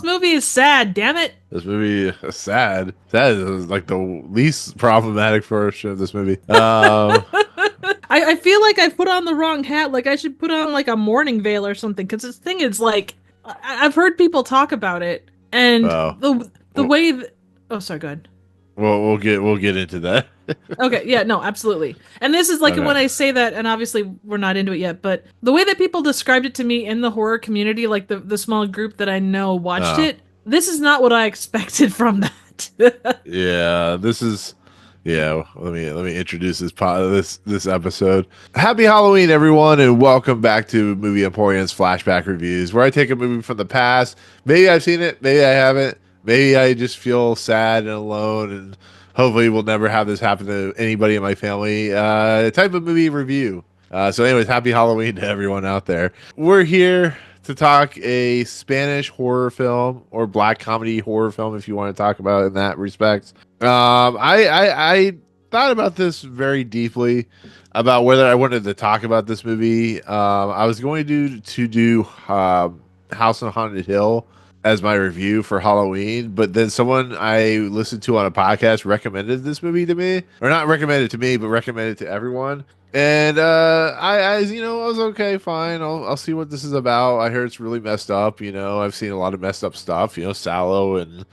This movie is sad, damn it. This movie is sad. Sad is like the least problematic version of this movie. I feel like I put on the wrong hat. Like I should put on like a mourning veil or something. Because this thing is like, I've heard people talk about it, and Well, the we'll, way. Oh, sorry. Go ahead. we'll get into that. Okay, yeah, no, absolutely. And this is like when Okay. I say that, and obviously we're not into it yet, but the way that people described it to me in the horror community, like the small group that I know watched Uh, it, this is not what I expected from that. yeah, this is. Yeah, let me introduce this episode. Happy Halloween, everyone, and welcome back to Movie Emporium's flashback reviews, where I take a movie from the past. Maybe I've seen it, maybe I haven't. Maybe I just feel sad and alone, and hopefully we'll never have this happen to anybody in my family. Type of movie review. So, anyways, happy Halloween to everyone out there. We're here to talk a Spanish horror film or black comedy horror film, if you want to talk about it in that respect. I thought about this very deeply about whether I wanted to talk about this movie. I was going to do House on Haunted Hill as my review for Halloween, but then someone I listened to on a podcast recommended this movie to me, or not recommended to me, but recommended to everyone. And I was okay, fine. I'll see what this is about. I heard it's really messed up. I've seen a lot of messed up stuff. Sallow and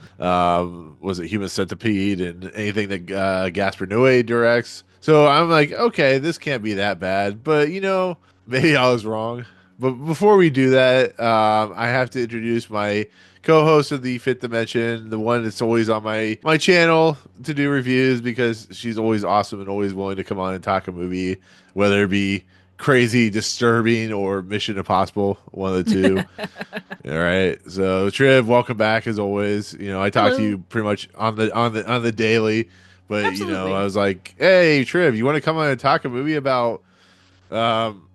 was it Human Centipede and anything that Gaspar Noé directs. So I'm like, okay, this can't be that bad. But maybe I was wrong. But before we do that, I have to introduce my co-host of the Fifth Dimension, the one that's always on my channel to do reviews because she's always awesome and always willing to come on and talk a movie, whether it be crazy, disturbing, or Mission Impossible, one of the two. All right, so Triv, welcome back as always. I talk to Hello. you pretty much on the daily, but I Absolutely. was like, hey, Triv, you want to come on and talk a movie about um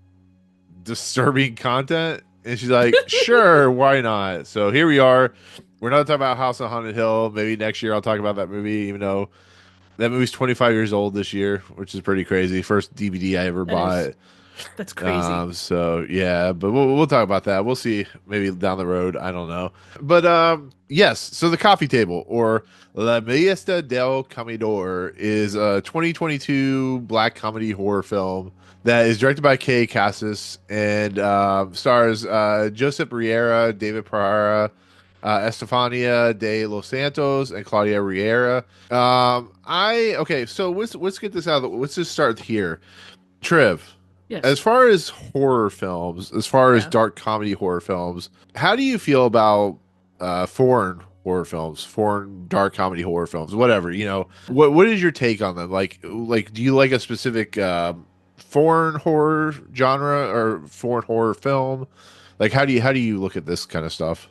disturbing content? And she's like, sure, why not? So here we are. We're not talking about House on Haunted Hill. Maybe next year I'll talk about that movie, even though that movie's 25 years old this year, which is pretty crazy. First DVD I ever That is, bought. that's crazy. So yeah, but we'll talk about that. We'll see maybe down the road. I don't know. But yes, so the coffee table or La Mesa del Comedor is a 2022 black comedy horror film that is directed by Casas and stars Josep Riera, David Pereira, Estefania de Los Santos, and Claudia Riera. I okay, so let's get this out. Let's just start here. Triv, as Yes. far as horror films, as far as Yeah. dark comedy horror films, how do you feel about foreign horror films, foreign dark comedy horror films, whatever? What is your take on them? Like, do you like a specific foreign horror genre or foreign horror film? Like, how do you look at this kind of stuff?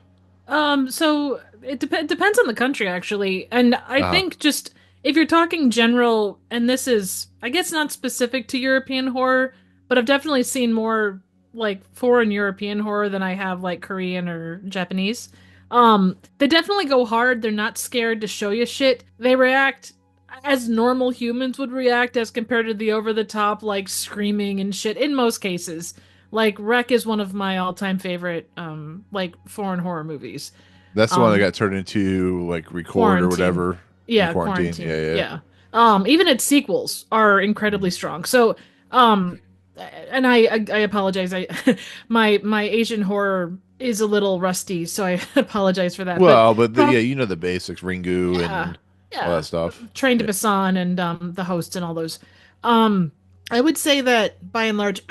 So it depends on the country actually. And I Uh, think just if you're talking general, and this is, I guess, not specific to European horror, but I've definitely seen more like foreign European horror than I have like Korean or Japanese. They definitely go hard. They're not scared to show you shit. They react as normal humans would react as compared to the over the top like screaming and shit in most cases. Like Wreck is one of my all-time favorite like foreign horror movies. that's the one that Um got turned into like record or Quarantine. whatever in Yeah, quarantine. Yeah, Quarantine. yeah. Yeah. Even its sequels are incredibly Mhm. strong. So um and I apologize. I my Asian horror is a little rusty, so I apologize for that. But Well, but from yeah, the basics, Ringu yeah. and all Yeah. that stuff. Train to Yeah. Busan and the host and all those. Um I would say that by and large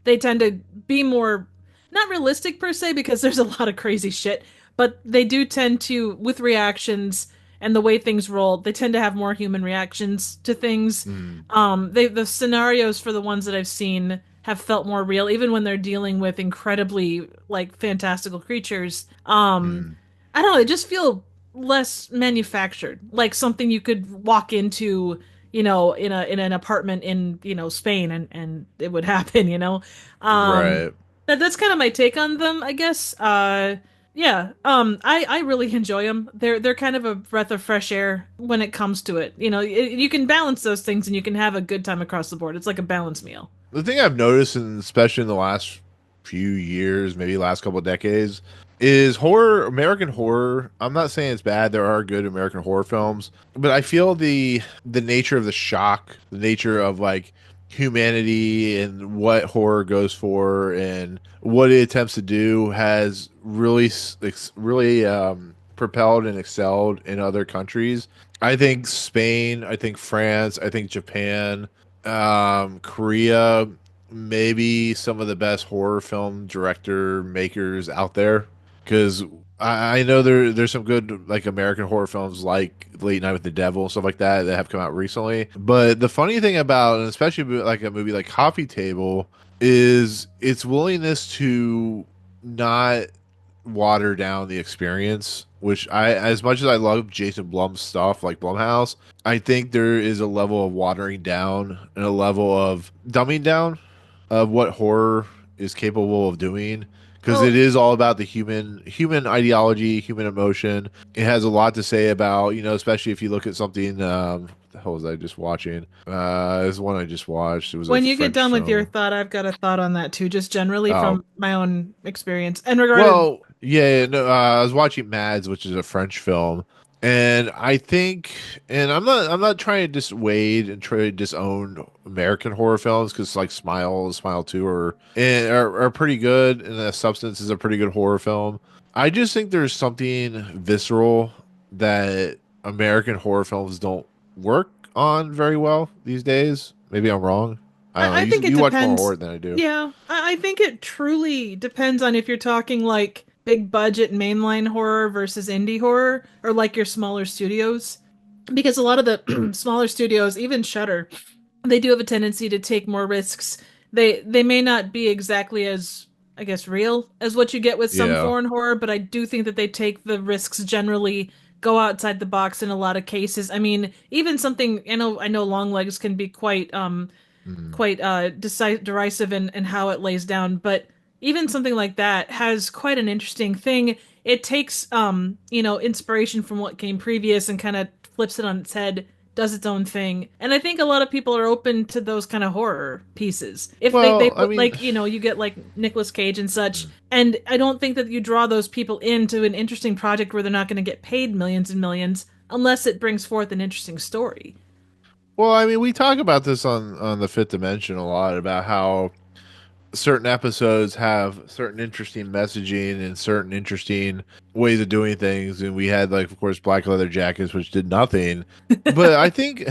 they tend to be more not realistic per se because there's a lot of crazy shit, but they do tend to with reactions and the way things roll, they tend to have more human reactions to things. Mm, The scenarios for the ones that I've seen have felt more real, even when they're dealing with incredibly like fantastical creatures. mm. I don't know, they just feel less manufactured, like something you could walk into, in an apartment in, Spain and it would happen. Um Right. that's kind of my take on them, I guess. Yeah, I really enjoy them. They're kind of a breath of fresh air when it comes to it. You can balance those things and you can have a good time across the board. It's like a balance meal. The thing I've noticed, and especially in the last few years, maybe last couple of decades, is horror, American horror. I'm not saying it's bad. There are good American horror films, but I feel the nature of the shock, the nature of like humanity and what horror goes for and what it attempts to do has really really propelled and excelled in other countries. I think Spain, I think France, I think Japan, Korea, maybe some of the best horror film director makers out there because I know there's some good like American horror films like Late Night with the Devil and stuff like that that have come out recently. But the funny thing about, and especially like a movie like Coffee Table, is its willingness to not water down the experience. Which I, as much as I love Jason Blum's stuff like Blumhouse, I think there is a level of watering down and a level of dumbing down of what horror is capable of doing because it Well, is all about the human ideology, human emotion. It has a lot to say about, especially if you look at something what the hell was I just watching? This one I just watched. It was a when you get French done with your film. thought, I've got a thought on that too, just generally Oh, from my own experience and regarded. well, yeah, no, I was watching Mads, which is a French film, and I think, and I'm not trying to dissuade and try to disown American horror films because like Smile, Smile Two are pretty good, and The Substance is a pretty good horror film. I just think there's something visceral that American horror films don't work on very well these days. Maybe I'm wrong. I don't know. I think it You watch more depends. horror than I do. Yeah, I think it truly depends on if you're talking like big budget mainline horror versus indie horror, or like your smaller studios. Because a lot of the smaller studios, even Shudder, they do have a tendency to take more risks. They may not be exactly as, I guess, real as what you get with some Yeah. foreign horror, but I do think that they take the risks generally, go outside the box in a lot of cases. I mean, even something, I know Longlegs can be Mm. quite derisive in how it lays down, but even something like that has quite an interesting thing. It takes inspiration from what came previous and kind of flips it on its head, does its own thing. And I think a lot of people are open to those kind of horror pieces. If they Well, I put mean, like, you get like Nicolas Cage and such, mm. and I don't think that you draw those people into an interesting project where they're not going to get paid millions and millions unless it brings forth an interesting story. Well, I mean, we talk about this on the Fifth Dimension a lot about how certain episodes have certain interesting messaging and certain interesting ways of doing things, and we had like, of course, Black Leather Jackets, which did nothing. But I think,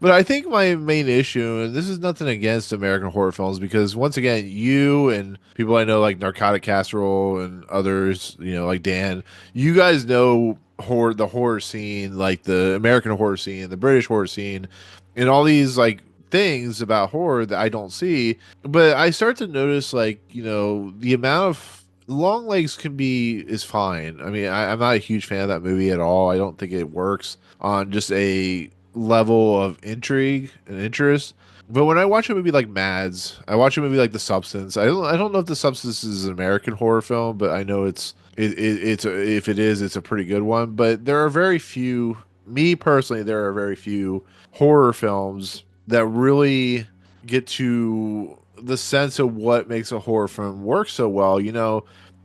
but I think my main issue, and this is nothing against American horror films, because once again, you and people I know like Narcotic Casserole and others, like Dan, you guys know the horror scene, like the American horror scene, the British horror scene, and all these like things about horror that I don't see. But I start to notice like, the amount of long legs is fine. I mean, I'm not a huge fan of that movie at all. I don't think it works on just a level of intrigue and interest. But when I watch a movie like Mads, I watch a movie like The Substance. I don't know if The Substance is an American horror film, but I know if it is, it's a pretty good one. But there are very few. Me personally, there are very few horror films that really get to the sense of what makes a horror film work so well.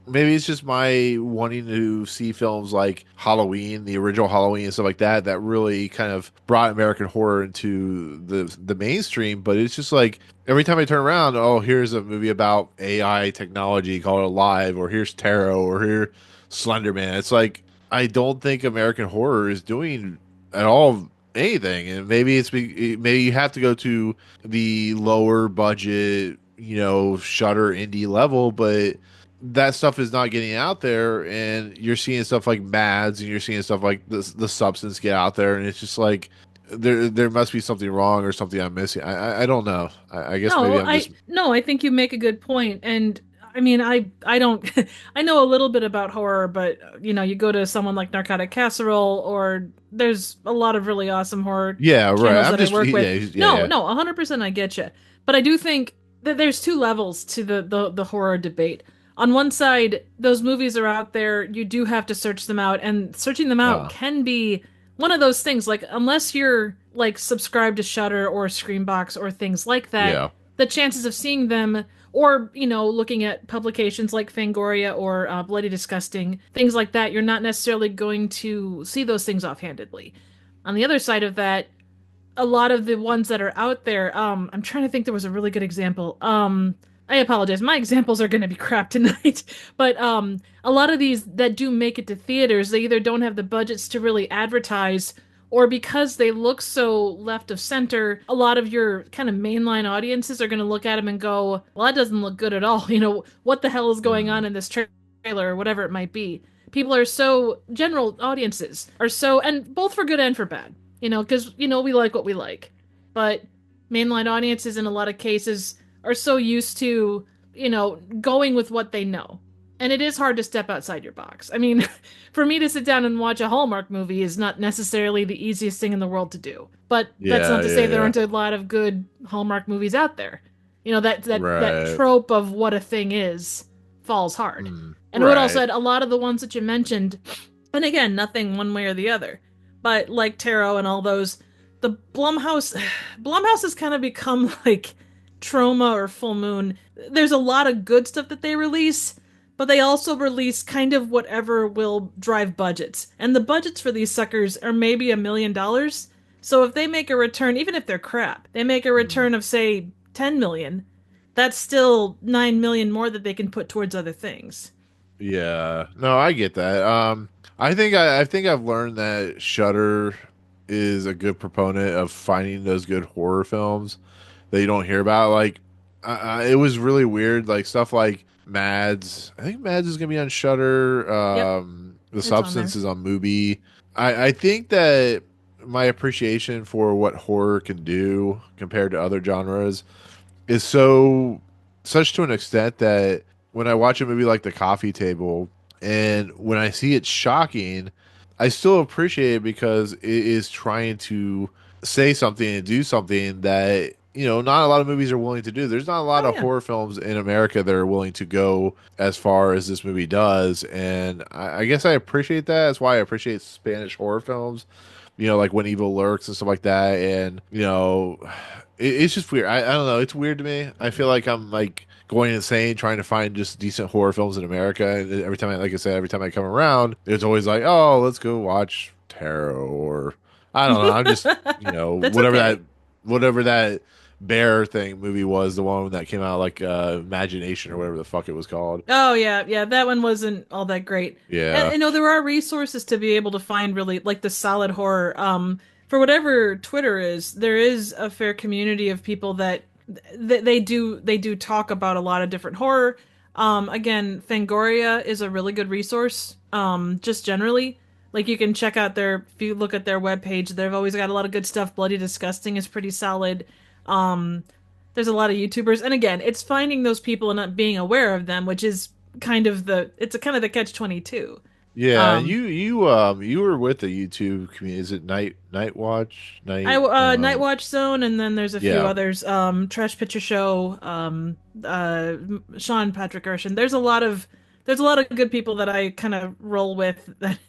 Maybe it's just my wanting to see films like Halloween, the original Halloween and stuff like that, that really kind of brought American horror into the mainstream. But it's just like every time I turn around, oh, here's a movie about AI technology called Alive, or here's Tarot, or here Slenderman. It's like I don't think American horror is doing at all anything, and maybe you have to go to the lower budget, Shutter indie level, but that stuff is not getting out there, and you're seeing stuff like Mads, and you're seeing stuff like the Substance get out there, and it's just like there must be something wrong or something I'm missing. I don't know. I guess maybe No, I'm just I think you make a good point. And I mean, I don't I know a little bit about horror, but you go to someone like Narcotic Casserole, or there's a lot of really awesome horror yeah, right. channels I'm that I just work with. yeah, No, yeah, no, 100% I get you. But I do think that there's two levels to the horror debate. On one side, those movies are out there, you do have to search them out, and searching them out yeah, can be one of those things, like unless you're like subscribed to Shudder or Screambox or things like that, yeah. the chances of seeing them Or, looking at publications like Fangoria or Bloody Disgusting, things like that, you're not necessarily going to see those things offhandedly. On the other side of that, a lot of the ones that are out there, I'm trying to think there was a really good example. I apologize. My examples are going to be crap tonight, but a lot of these that do make it to theaters, they either don't have the budgets to really advertise, or because they look so left of center, a lot of your kind of mainline audiences are going to look at them and go, "Well, that doesn't look good at all." What the hell is going on Mm. in this trailer or whatever it might be. People are so general audiences are so, and both for good and for bad, because we like what we like, but mainline audiences in a lot of cases are so used to, going with what they know. And it is hard to step outside your box. I mean, for me to sit down and watch a Hallmark movie is not necessarily the easiest thing in the world to do. But that's Yeah, not to say there yeah, aren't a lot of good Hallmark movies out there. That right. trope of what a thing is falls hard. And I would also Right. add a lot of the ones that you mentioned, and again, nothing one way or the other, but like Tarot and all those, the Blumhouse has kind of become like Trauma or Full Moon. There's a lot of good stuff that they release, but they also release kind of whatever will drive budgets. And the budgets for these suckers are maybe $1 million. So if they make a return, even if they're crap, they make a Mm. return of say 10 million, that's still 9 million more that they can put towards other things. Yeah. No, I get that. I think I've learned that Shudder is a good proponent of finding those good horror films that you don't hear about. Like, it was really weird. Like stuff like Mads. I think Mads is gonna be on Shudder. Yep, The it's on Substance there. is on Mubi. I think that my appreciation for what horror can do compared to other genres is such to an extent that when I watch a movie like The Coffee Table and when I see it shocking, I still appreciate it because it is trying to say something and do something that not a lot of movies are willing to do. There's not a lot Oh of yeah. horror films in America that are willing to go as far as this movie does, and I guess I appreciate that. That's why I appreciate Spanish horror films, like When Evil Lurks and stuff like that. And, it's just weird. I don't know. It's weird to me. I feel like I'm like going insane trying to find just decent horror films in America. And every time like I said, every time I come around, it's always like, oh, let's go watch Tarot or I don't know. I'm just, That's okay. whatever that bear thing movie was, the one that came out like Imagination or whatever the fuck it was called. Oh yeah, yeah, that one wasn't all that great. And Yeah. there are resources to be able to find really like the solid horror. For whatever Twitter is, there is a fair community of people that they do talk about a lot of different horror. Again, Fangoria is a really good resource. Just generally, like you can check out if you look at their webpage, they've always got a lot of good stuff. Bloody Disgusting is pretty solid. Um, there's a lot of YouTubers, and again, it's finding those people and not being aware of them, which is it's a kind of the catch 22. Yeah, Um, you were with the YouTube community. Is it Night Watch? Night Watch Zone, and then there's a few Yeah. others. Trash Picture Show, Sean Patrick Gershon. There's a lot of good people that I kind of roll with. That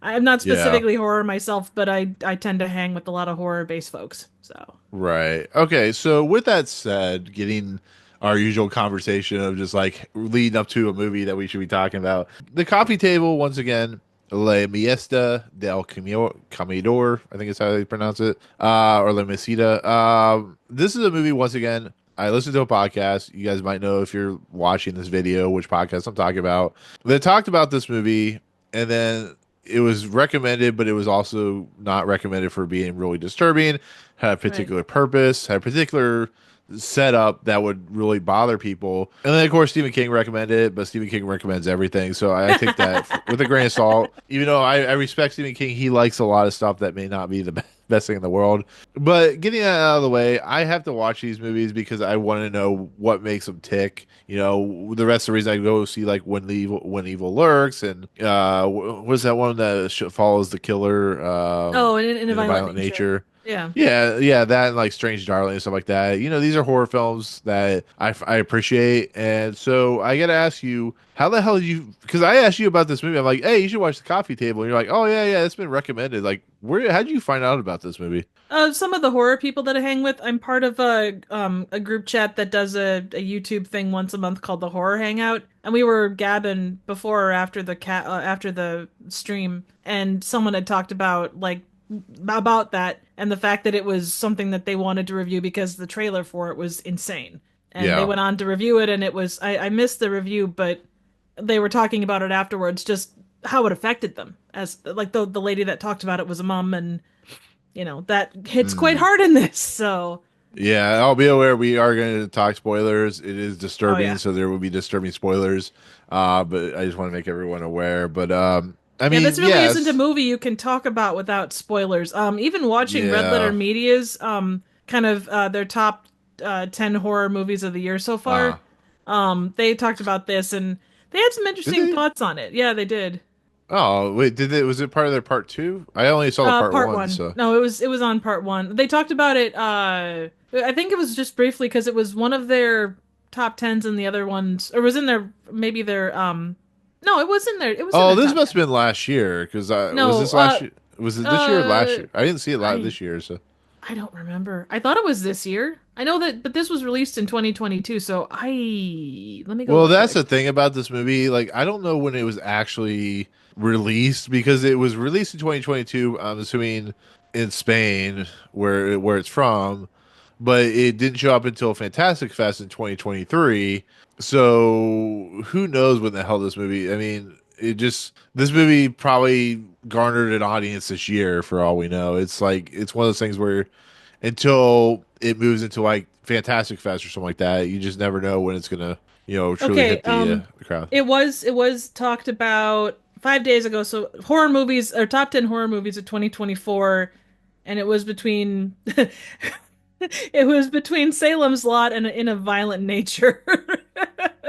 I'm not Yeah. specifically horror myself, but I tend to hang with a lot of horror based folks. So Right. Okay. So with that said, getting our usual conversation of just like leading up to a movie that we should be talking about. The coffee table, once again, La Miesta del Comedor, I think is how they pronounce it. Or La Mesita. This is a movie, once again. I listened to a podcast. You guys might know if you're watching this video, which podcast I'm talking about. They talked about this movie, and then it was recommended, but it was also not recommended for being really disturbing, had a right. particular purpose, had a particular setup that would really bother people. And then, of course, Stephen King recommended it, but Stephen King recommends everything. So I take that with a grain of salt. Even though I respect Stephen King, he likes a lot of stuff that may not be the best thing in the world. But getting that out of the way, I have to watch these movies because I want to know what makes them tick. The rest of the reason I go see like When Evil Lurks and what's that one that follows the killer Oh, and in a in a violent violent nature. nature. Yeah. Yeah, that and like Strange Darling and stuff like that. These are horror films that I appreciate. And so I got to ask you, how the hell did you? Because I asked you about this movie. I'm like, hey, you should watch The Coffee Table. And you're like, oh yeah, it's been recommended. Like, how did you find out about this movie? Some of the horror people that I hang with, I'm part of a group chat that does a YouTube thing once a month called the Horror Hangout, and we were gabbing before or after after the stream, and someone had talked about about that and the fact that it was something that they wanted to review because the trailer for it was insane, and they Yeah. went on to review it, and it was I missed the review, but they were talking about it afterwards, just how it affected them as like the lady that talked about it was a mom and that hits quite Mm. hard in this. So, Yeah, I'll be aware we are going to talk spoilers. It is oh disturbing, yeah. so there will be disturbing spoilers. But I just want to make everyone aware. But I Yeah, mean, this really isn't a yes. movie you can talk about without spoilers. Even watching Red Letter Yeah. Media's kind of their top 10 horror movies of the year so far, Ah, they talked about this and they had some did interesting they? thoughts on it. Yeah, they did. Oh, wait, did it was it part of their part two? I only saw the part Part one, one. so. No, it was on part one. They talked about it. I think it was just briefly because it was one of their top tens, and the other ones, or was in their maybe their No, it was in there. It was in Oh, their this top must have ten. been last year because was No, this last year? Was it this year or last uh, year? I didn't see it I this year, so. I don't remember. I thought it was this year. I know that, but this was released in 2022. So let me go Well, look that's quick. the thing about this movie. Like, I don't know when it was actually released because it was released in 2022. I'm assuming in Spain, where it's from, but it didn't show up until Fantastic Fest in 2023. So who knows when the hell this movie? I mean, this movie probably garnered an audience this year for all we know. It's like it's one of those things where until it moves into like Fantastic Fest or something like that. You just never know when it's gonna, truly Okay, hit the crowd. it was talked about 5 days ago. So horror movies or top 10 horror movies of 2024, and it was between it was between Salem's Lot and In a Violent Nature.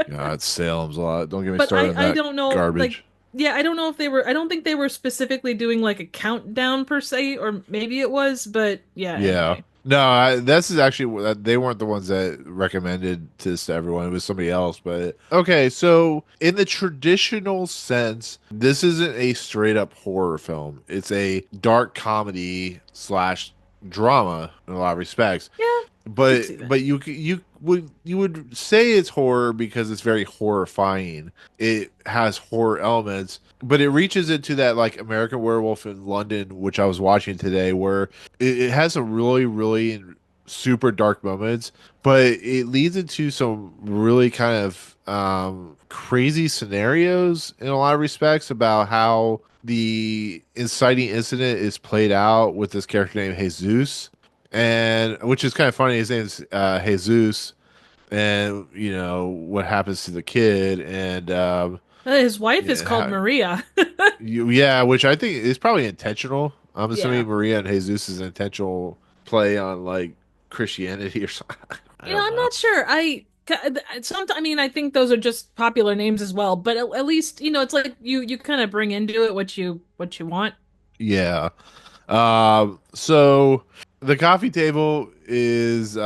God, Salem's a lot. Don't get me But started on I that don't know, like, garbage. yeah, I don't know if they were, I don't think they were specifically doing like a countdown per se, or maybe it was, but yeah, Yeah. anyway. No, this is actually they weren't the ones that recommended this to everyone. It was somebody else. But okay, so in the traditional sense, this isn't a straight up horror film. It's a dark comedy slash drama in a lot of respects. Yeah, I could but see that. but you would say it's horror because it's very horrifying. It has horror elements, but it reaches into that like American Werewolf in London, which I was watching today, where it has some really really super dark moments, but it leads into some really kind of crazy scenarios in a lot of respects about how the inciting incident is played out with this character named Jesus, and which is kind of funny. His name's Jesus, and what happens to the kid, and His wife is yeah, called Maria. yeah, which I think is probably intentional. I'm Yeah. assuming Maria and Jesus is an intentional play on like Christianity or something. I don't I'm know. not sure. I mean, I think those are just popular names as well, but at least, it's like you kind of bring into it what you want. Yeah. So the coffee table is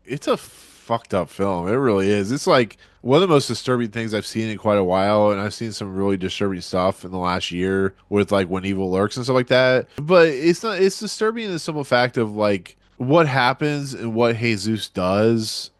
it's a fucked up film. It really is. It's like one of the most disturbing things I've seen in quite a while, and I've seen some really disturbing stuff in the last year with like When Evil Lurks and stuff like that. But it's not it's disturbing in the simple fact of like what happens and what Jesus does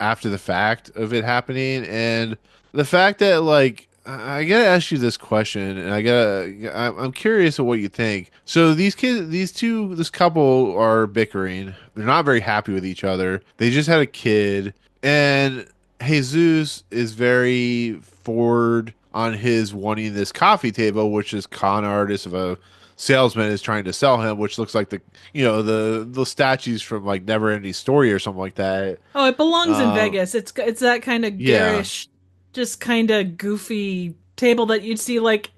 after the fact of it happening, and the fact that like I gotta ask you this question, and I'm curious of what you think. So these kids, this couple are bickering. They're not very happy with each other. They just had a kid, and Jesus is very forward on his wanting this coffee table, which is con artist of a salesman is trying to sell him, which looks like the statues from like Never Ending Story or something like that. Oh, it belongs in Um, Vegas. It's that kind of yeah, garish, just kind of goofy table that you'd see like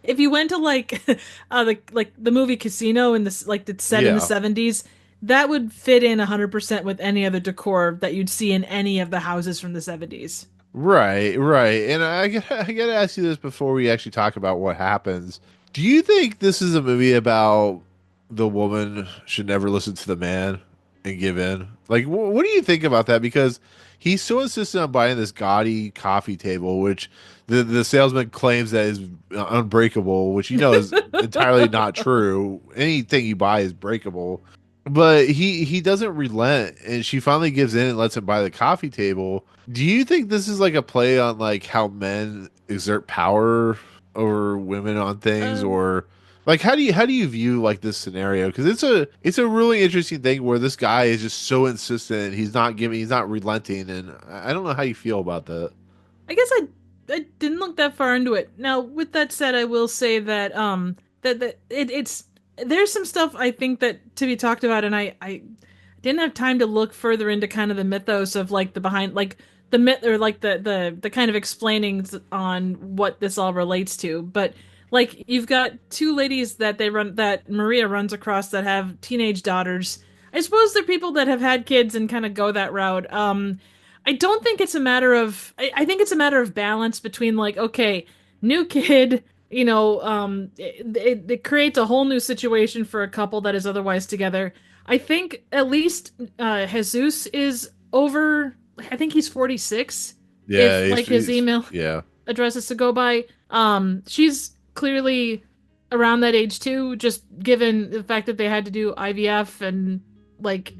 if you went to like the movie Casino in this like it's set in the yeah. 70s, that would fit in 100% with any other decor that you'd see in any of the houses from the 70s. Right, right. And I gotta ask you this before we actually talk about what happens. Do you think this is a movie about? the woman should never listen to the man and give in. Like, what do you think about that? Because he's so insistent on buying this gaudy coffee table, which the salesman claims that is unbreakable, which is entirely not true. Anything you buy is breakable. But he doesn't relent, and she finally gives in and lets him buy the coffee table. Do you think this is like a play on like how men exert power over women on things, Um, or like how do you view like this scenario? Because it's a really interesting thing where this guy is just so insistent. He's not relenting, and I don't know how you feel about that. I guess I didn't look that far into it. Now, with that said, I will say that it's there's some stuff I think that to be talked about, and I didn't have time to look further into kind of the mythos of like the behind like the myth or like the kind of explainings on what this all relates to. But like you've got two ladies that Maria runs across that have teenage daughters. I suppose they're people that have had kids and kind of go that route. I don't think it's a matter of I think it's a matter of balance between like, okay, new kid, it creates a whole new situation for a couple that is otherwise together. I think at least Jesus is over, I think he's 46 Yeah, if like his email yeah, address is to go by. She's clearly around that age too, just given the fact that they had to do IVF and like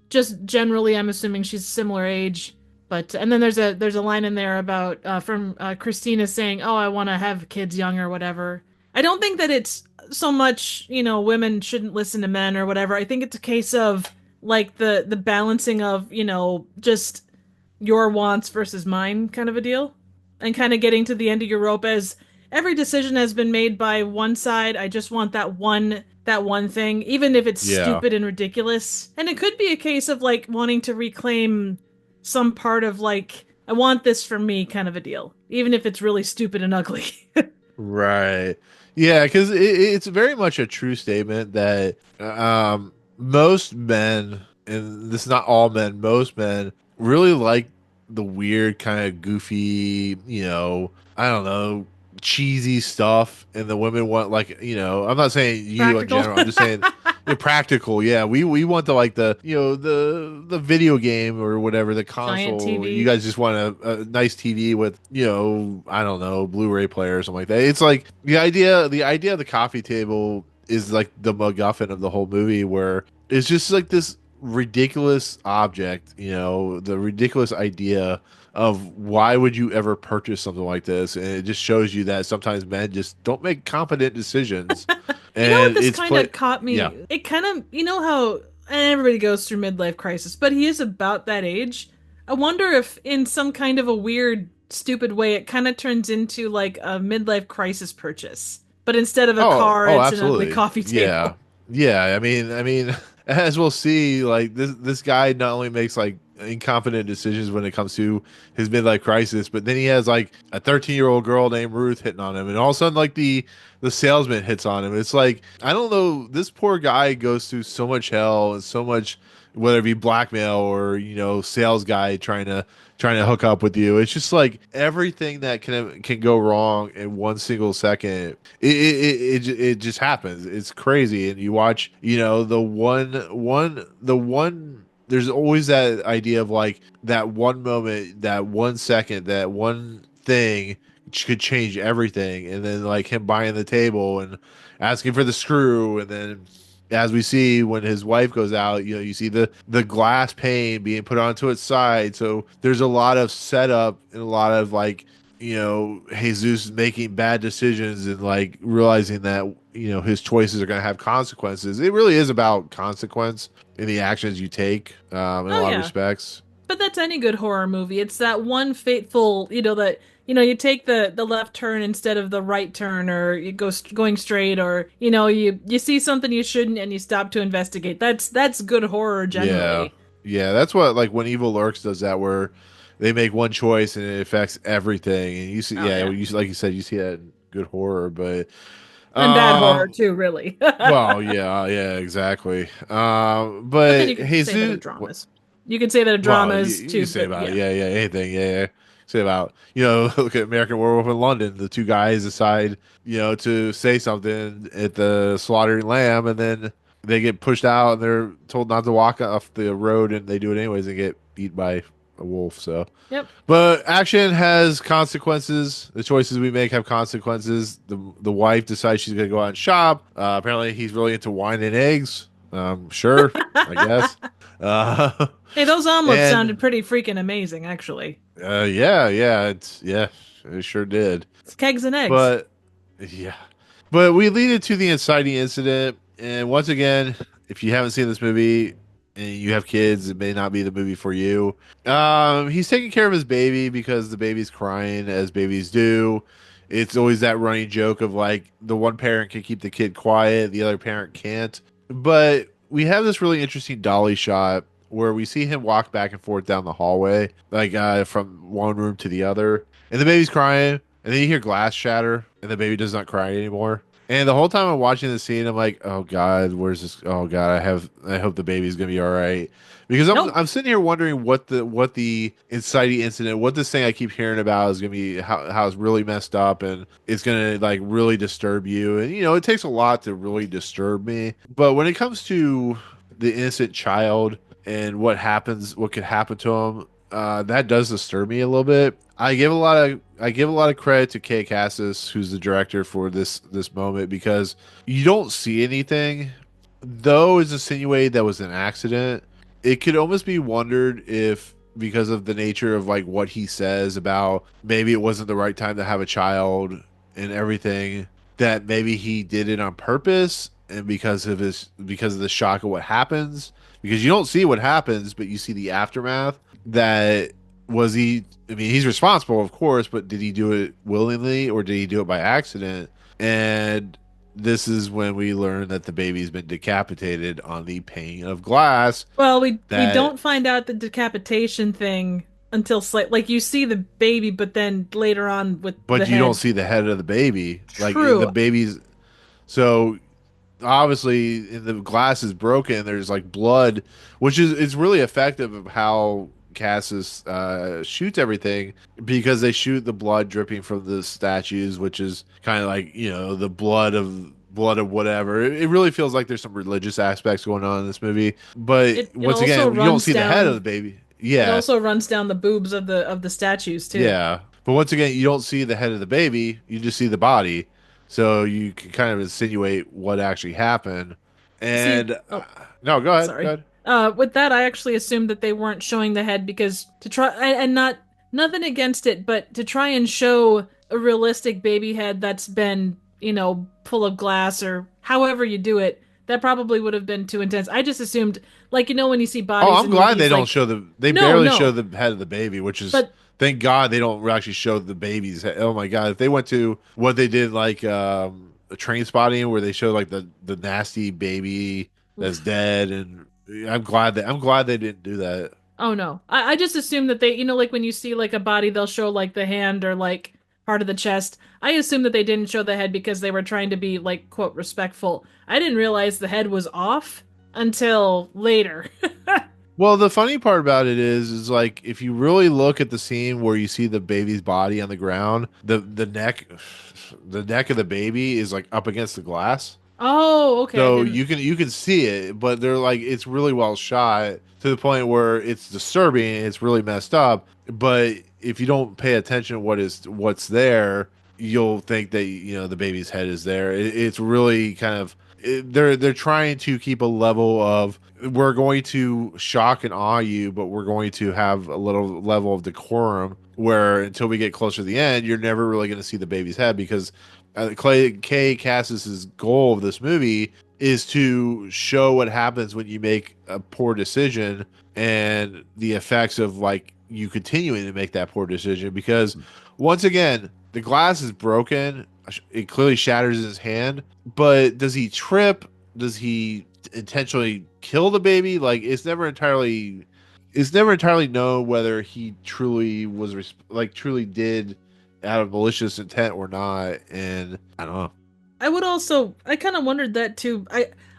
just generally I'm assuming she's similar age. But and then there's a line in there about from Christina saying, "Oh, I want to have kids young or whatever." I don't think that it's so much, women shouldn't listen to men or whatever. I think it's a case of like the balancing of, just your wants versus mine kind of a deal. And kind of getting to the end of your rope as every decision has been made by one side. I just want that one thing, even if it's yeah. stupid and ridiculous. And it could be a case of like wanting to reclaim some part of like I want this for me kind of a deal, even if it's really stupid and ugly. Right. Yeah, because it's very much a true statement that most men, and this is not all men, most men really like the weird kind of goofy, I don't know, cheesy stuff, and the women want like, I'm not saying you in Practical. general. I'm just saying practical. Yeah, we want the like the video game or whatever, the Giant console. You TV. guys just want a nice TV with I don't know, Blu-ray player or something like that. It's like the idea of the coffee table is like the MacGuffin of the whole movie, where it's just like this ridiculous object, the ridiculous idea of why would you ever purchase something like this, and it just shows you that sometimes men just don't make competent decisions, You know what and this it's kind play of caught yeah. me? It kind of, how everybody goes through midlife crisis, but he is about that age. I wonder if, in some kind of a weird, stupid way, it kind of turns into like a midlife crisis purchase. But instead of a Oh, car, oh, it's an ugly absolutely. coffee Yeah. table. Yeah, I mean, as we'll see, like this guy not only makes like incompetent decisions when it comes to his midlife crisis, but then he has like a 13-year-old girl named Ruth hitting on him, and all of a sudden like the salesman hits on him. It's like, I don't know, this poor guy goes through so much hell and so much, whether it be blackmail or sales guy trying to hook up with you. It's just like everything that can go wrong in 1 single second. It just happens. It's crazy, and you watch. The one. There's always that idea of like that one moment, that 1 second, that one thing could change everything, and then like him buying the table and asking for the screw, and then as we see when his wife goes out, you see the glass pane being put onto its side. So there's a lot of setup and a lot of like, Jesus making bad decisions and like realizing that his choices are going to have consequences. It really is about consequence in the actions you take, in a Oh lot of yeah. respects. But that's any good horror movie. It's that one fateful, that you take the left turn instead of the right turn, or you going straight, or you see something you shouldn't and you stop to investigate. That's good horror Yeah, generally. yeah, that's what, like, when Evil Lurks does that, where they make one choice and it affects everything. And you see, Oh yeah, yeah. like you said, you see that in good horror, but And bad horror um, too, really. well, But yeah, exactly. then But you could say that a Jesus, drama is. You could say that a well, drama you, is you too, say but about it, yeah. yeah, anything, yeah. Say about, look at American Werewolf in London. The two guys decide, to say something at the slaughtering lamb, and then they get pushed out and they're told not to walk off the road and they do it anyways and get eaten by a wolf. So, Yep. but action has consequences. The choices we make have consequences. The wife decides she's gonna go out and shop. Apparently, he's really into wine and eggs. Sure, I guess. Uh, Hey, those omelets and sounded pretty freaking amazing, actually. yeah, it sure did. It's kegs and eggs. But yeah, but we lead it to the inciting incident, and once again, if you haven't seen this movie and you have kids, it may not be the movie for you. He's taking care of his baby because the baby's crying, as babies do. It's always that running joke of like the one parent can keep the kid quiet, the other parent can't. But we have this really interesting dolly shot where we see him walk back and forth down the hallway, like from one room to the other, and the baby's crying, and then you hear glass shatter, and the baby does not cry anymore. And the whole time I'm watching the scene, I'm like, "Oh God, where's this? Oh God, I hope the baby's gonna be all right." Because Nope. I'm sitting here wondering what the inciting incident, what this thing I keep hearing about is gonna be, how it's really messed up and it's gonna like really disturb you. And you know, it takes a lot to really disturb me. But when it comes to the innocent child and what could happen to him, that does disturb me a little bit. I give a lot of credit to Caye Casas, who's the director for this moment, because you don't see anything, though it's insinuated that was an accident. It could almost be wondered if, because of the nature of like what he says about maybe it wasn't the right time to have a child and everything, that maybe he did it on purpose and because of the shock of what happens, because you don't see what happens but you see the aftermath. That was he I mean, he's responsible, of course, but did he do it willingly or did he do it by accident? And this is when we learn that the baby's been decapitated on the pane of glass. Well, we That don't find out the decapitation thing until like you see the baby, but then later on with the But you don't head. see the head of the baby. Like the True. baby's so obviously the glass is broken. There's like blood, which is it's really effective of how Cassis shoots everything, because they shoot the blood dripping from the statues, which is kind of like, you know, the blood of whatever. It really feels like there's some religious aspects going on in this movie. But It once also again, you don't runs see the head of down the baby. it Yeah, also runs down the boobs of the statues too. yeah. But once again, you don't see the head of the baby. You just see the body. So you can kind of insinuate what actually happened. See, And oh, no, go ahead. Go sorry. ahead. With that, I actually assumed that they weren't showing the head because to try and not nothing against it, but to try and show a realistic baby head that's been, full of glass or however you do it, that probably would have been too intense. I just assumed, like, when you see Oh, bodies I'm in glad they movies, don't like, show they no, barely show no, the head of the baby, which is, but thank God they don't actually show the baby's head. Oh my God. If they went to what they did, like, a train spotting where they show like the nasty baby that's oof. dead. And I'm glad they didn't do that. Oh no. I just assume that they, like when you see like a body, they'll show like the hand or like part of the chest. I assume that they didn't show the head because they were trying to be like, quote, respectful. I didn't realize the head was off until later. Well, the funny part about it is like if you really look at the scene where you see the baby's body on the ground, the neck of the baby is like up against the glass. Oh, okay. I So didn't. you can see it, but they're like it's really well shot to the point where it's disturbing, it's really messed up. But if you don't pay attention to what's there, you'll think that the baby's head is there. It's really kind of they're trying to keep a level of, we're going to shock and awe you, but we're going to have a little level of decorum where until we get closer to the end, you're never really going to see the baby's head, because Caye Cassis's goal of this movie is to show what happens when you make a poor decision and the effects of like you continuing to make that poor decision. Because once again, the glass is broken. It clearly shatters in his hand, but does he trip? Does he intentionally kill the baby? Like it's never entirely known whether he truly truly did out of malicious intent or not. And I don't know. I kind of wondered that too.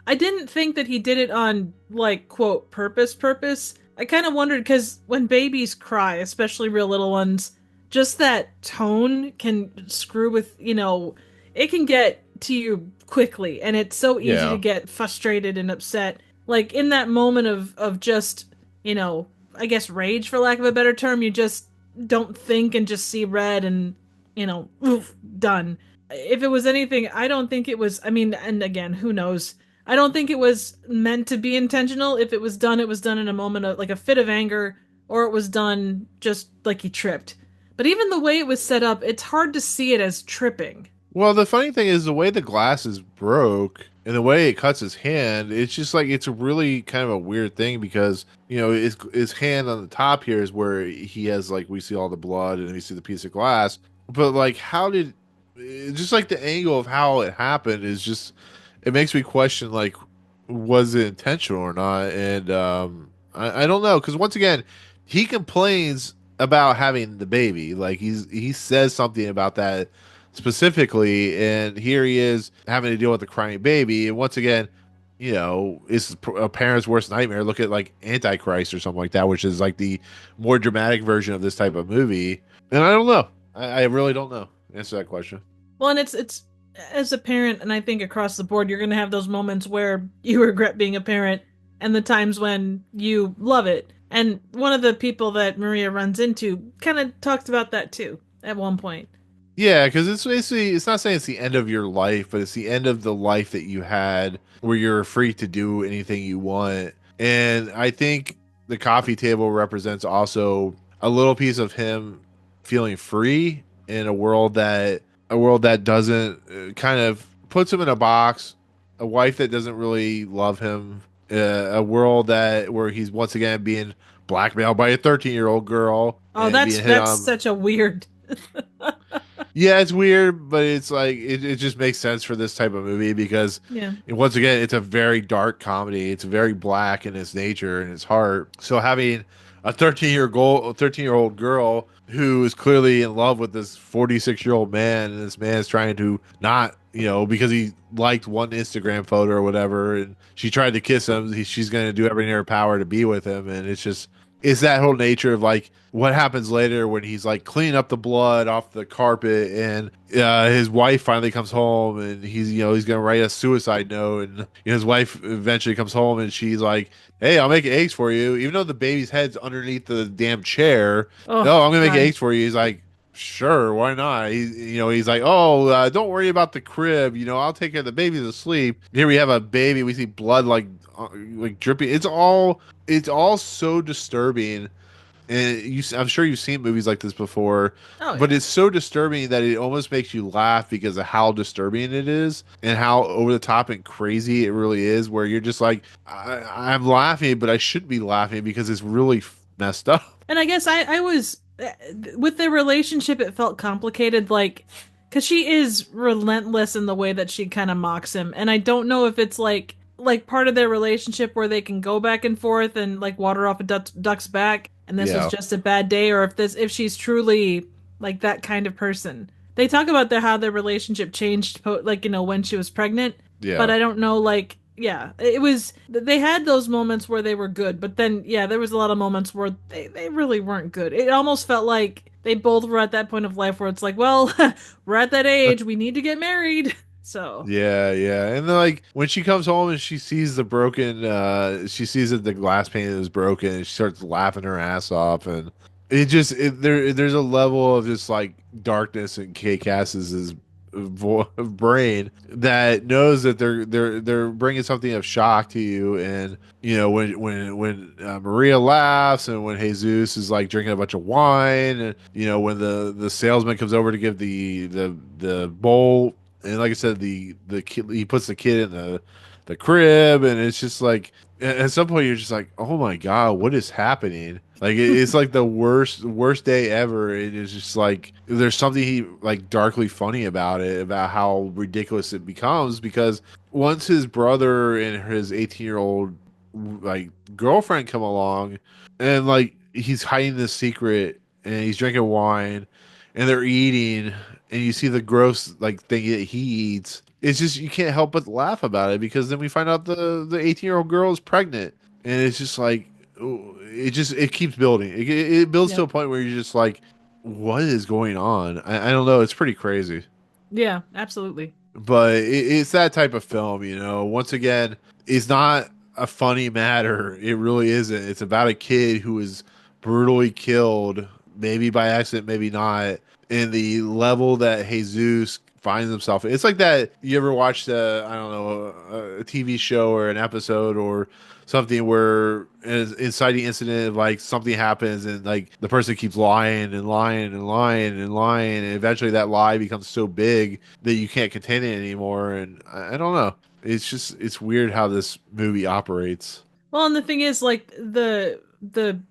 I didn't think that he did it on like, quote, purpose. I kind of wondered because when babies cry, especially real little ones, just that tone can screw with, it can get to you quickly, and it's so easy to Yeah. get frustrated and upset. Like in that moment of just, you know, I guess rage for lack of a better term, you just don't think and just see red and, oof, done. If it was anything, I don't think it was, I mean, and again, who knows? I don't think it was meant to be intentional. If it was done in a moment of like a fit of anger, or it was done just like he tripped. But even the way it was set up, it's hard to see it as tripping. Well, the funny thing is the way the glass is broke and the way it cuts his hand, it's just like it's a really kind of a weird thing because, his hand on the top here is where he has like we see all the blood and we see the piece of glass. But like how did just like the angle of how it happened is just it makes me question like was it intentional or not? And I don't know because once again, he complains about having the baby. Like he says something about that specifically, and here he is having to deal with a crying baby. And once again, it's a parent's worst nightmare. Look at like Antichrist or something like that, which is like the more dramatic version of this type of movie. And I don't know. I really don't know. Answer that question. Well, and it's as a parent, and I think across the board, you're going to have those moments where you regret being a parent, and the times when you love it. And one of the people that Maria runs into kind of talked about that too at one point. Yeah, because it's basically it's not saying it's the end of your life, but it's the end of the life that you had where you're free to do anything you want. And I think the coffee table represents also a little piece of him feeling free in a world that doesn't kind of puts him in a box, a wife that doesn't really love him, a world that where he's once again being blackmailed by a 13-year-old girl Oh, and that's being hit that's on. such a weird. Yeah, it's weird, but it's like it just makes sense for this type of movie because Yeah. once again, it's a very dark comedy. It's very black in its nature and its heart. So having a 13-year old girl who is clearly in love with this 46-year-old man, and this man is trying to not, because he liked one Instagram photo or whatever, and she tried to kiss him, she's going to do everything in her power to be with him, and it's that whole nature of like what happens later when he's like cleaning up the blood off the carpet and his wife finally comes home and he's gonna write a suicide note and his wife eventually comes home and she's like, hey, I'll make eggs for you even though the baby's head's underneath the damn chair. Oh No, I'm gonna make God. eggs for you. He's like, sure, why not? He's like, oh, don't worry about the crib, I'll take care of the baby's asleep. Here we have a baby, we see blood like dripping. It's all so disturbing, and I'm sure you've seen movies like this before, Oh but yeah. it's so disturbing that it almost makes you laugh because of how disturbing it is and how over the top and crazy it really is. Where you're just like, I'm laughing, but I shouldn't be laughing because it's really messed up. And I guess I was with their relationship, it felt complicated, like because she is relentless in the way that she kind of mocks him, and I don't know if it's like part of their relationship where they can go back and forth and like water off a duck's back, and this was Yeah, just a bad day, or if she's truly like that kind of person. They talk about how their relationship changed, like when she was pregnant, but yeah. I don't know, like yeah, it was they had those moments where they were good, but then yeah, there was a lot of moments where they really weren't good. It almost felt like they both were at that point of life where it's like, well, we're at that age, we need to get married. So, Yeah, yeah. And then like when she comes home and she sees that the glass pane is broken and she starts laughing her ass off and there's a level of just like darkness in Kay Cass's brain that knows that they're bringing something of shock to you. And when Maria laughs and when Jesus is like drinking a bunch of wine and when the salesman comes over to give the bowl, and like I said, the kid, he puts the kid in the crib, and it's just like at some point you're just like, oh my god, what is happening? Like it's like the worst day ever. It is just like there's something like darkly funny about it, about how ridiculous it becomes because once his brother and his 18-year-old like girlfriend come along, and like he's hiding this secret and he's drinking wine and they're eating and you see the gross like thing that he eats, it's just you can't help but laugh about it because then we find out the 18-year-old girl is pregnant, and it's just like it keeps building. It builds to yep. a point where you're just like, what is going on? I don't know. It's pretty crazy. Yeah, absolutely. but it's that type of film, you know. Once again, it's not a funny matter. It really isn't. It's about a kid who is brutally killed, maybe by accident, maybe not, in the level that Jesus finds himself. It's like that. You ever watched I don't know, a TV show or an episode or something where an inciting incident, like something happens and like the person keeps lying and lying and lying and lying, and eventually that lie becomes so big that you can't contain it anymore. And I don't know. It's weird how this movie operates. Well, and the thing is, like the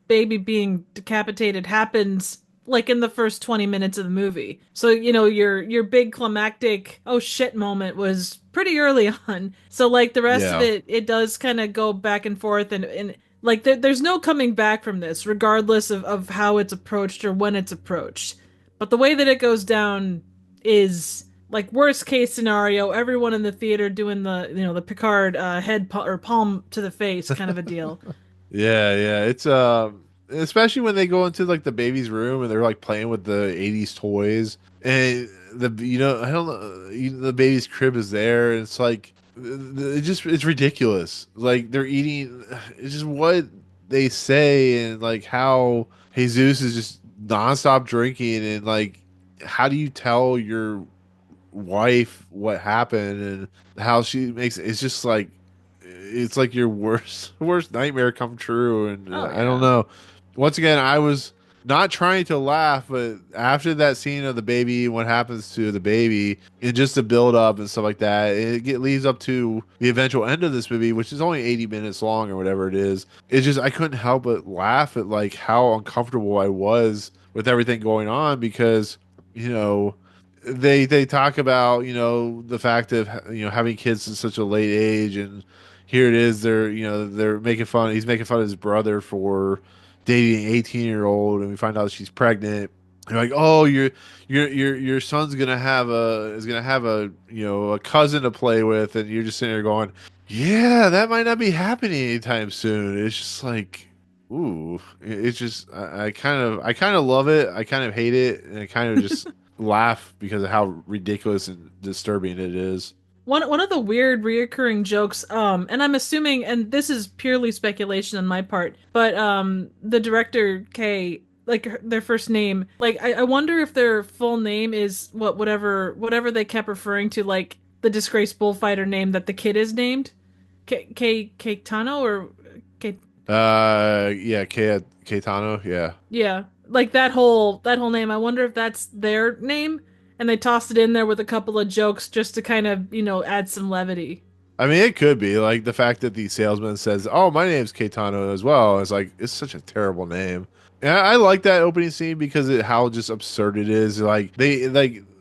baby being decapitated happens like in the first 20 minutes of the movie. So, your big climactic oh shit moment was pretty early on. So like the rest of Yeah. it does kind of go back and forth and like there's no coming back from this, regardless of how it's approached or when it's approached. But the way that it goes down is like worst case scenario, everyone in the theater doing the Picard or palm to the face kind of a deal. Yeah, yeah. It's especially when they go into like the baby's room and they're like playing with the 80s toys and I don't know, the baby's crib is there and it's like it's ridiculous. Like they're eating it's just what they say and like how Jesus is just nonstop drinking and like how do you tell your wife what happened and how she makes it's just like it's like your worst nightmare come true and Oh I don't yeah. know. Once again, I was not trying to laugh, but after that scene of the baby, what happens to the baby, and just the build up and stuff like that, leads up to the eventual end of this movie, which is only 80 minutes long or whatever it is. It's just I couldn't help but laugh at like how uncomfortable I was with everything going on because you know they talk about the fact of having kids at such a late age and here it is they're making fun he's making fun of his brother for dating an 18-year-old and we find out she's pregnant. They're like, oh, your son's gonna have a a cousin to play with, and you're just sitting there going, yeah, that might not be happening anytime soon. It's just like, ooh, it's just I kind of love it, I kind of hate it, and I kind of just laugh because of how ridiculous and disturbing it is. One of the weird reoccurring jokes, and I'm assuming, and this is purely speculation on my part, but the director Caye, like their first name, like I wonder if their full name is whatever they kept referring to, like the disgraced bullfighter name that the kid is named, Caetano or K. Yeah, Caetano, yeah. Yeah, like that whole name. I wonder if that's their name, and they tossed it in there with a couple of jokes just to kind of add some levity. I mean, it could be like the fact that the salesman says, "Oh, my name's Caetano as well." It's like it's such a terrible name. And I like that opening scene because how just absurd it is. Like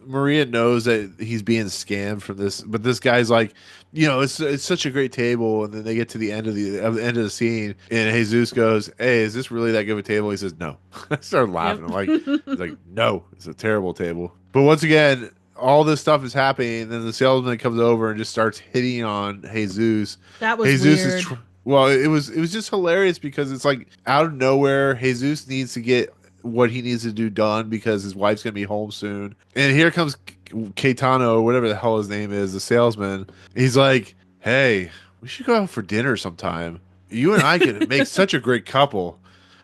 Maria knows that he's being scammed from this, but this guy's like, it's such a great table, and then they get to the end of the scene, and Jesus goes, "Hey, is this really that good of a table?" He says, "No." I started Yep. laughing. He's like, "No, it's a terrible table." But once again, all this stuff is happening, and then the salesman comes over and just starts hitting on Jesus. That was Jesus is weird. well, it was just hilarious because it's like out of nowhere, Jesus needs to get what he needs to do done because his wife's gonna be home soon, and here comes Caetano, whatever the hell his name is, the salesman. He's like, "Hey, we should go out for dinner sometime. You and I could make such a great couple."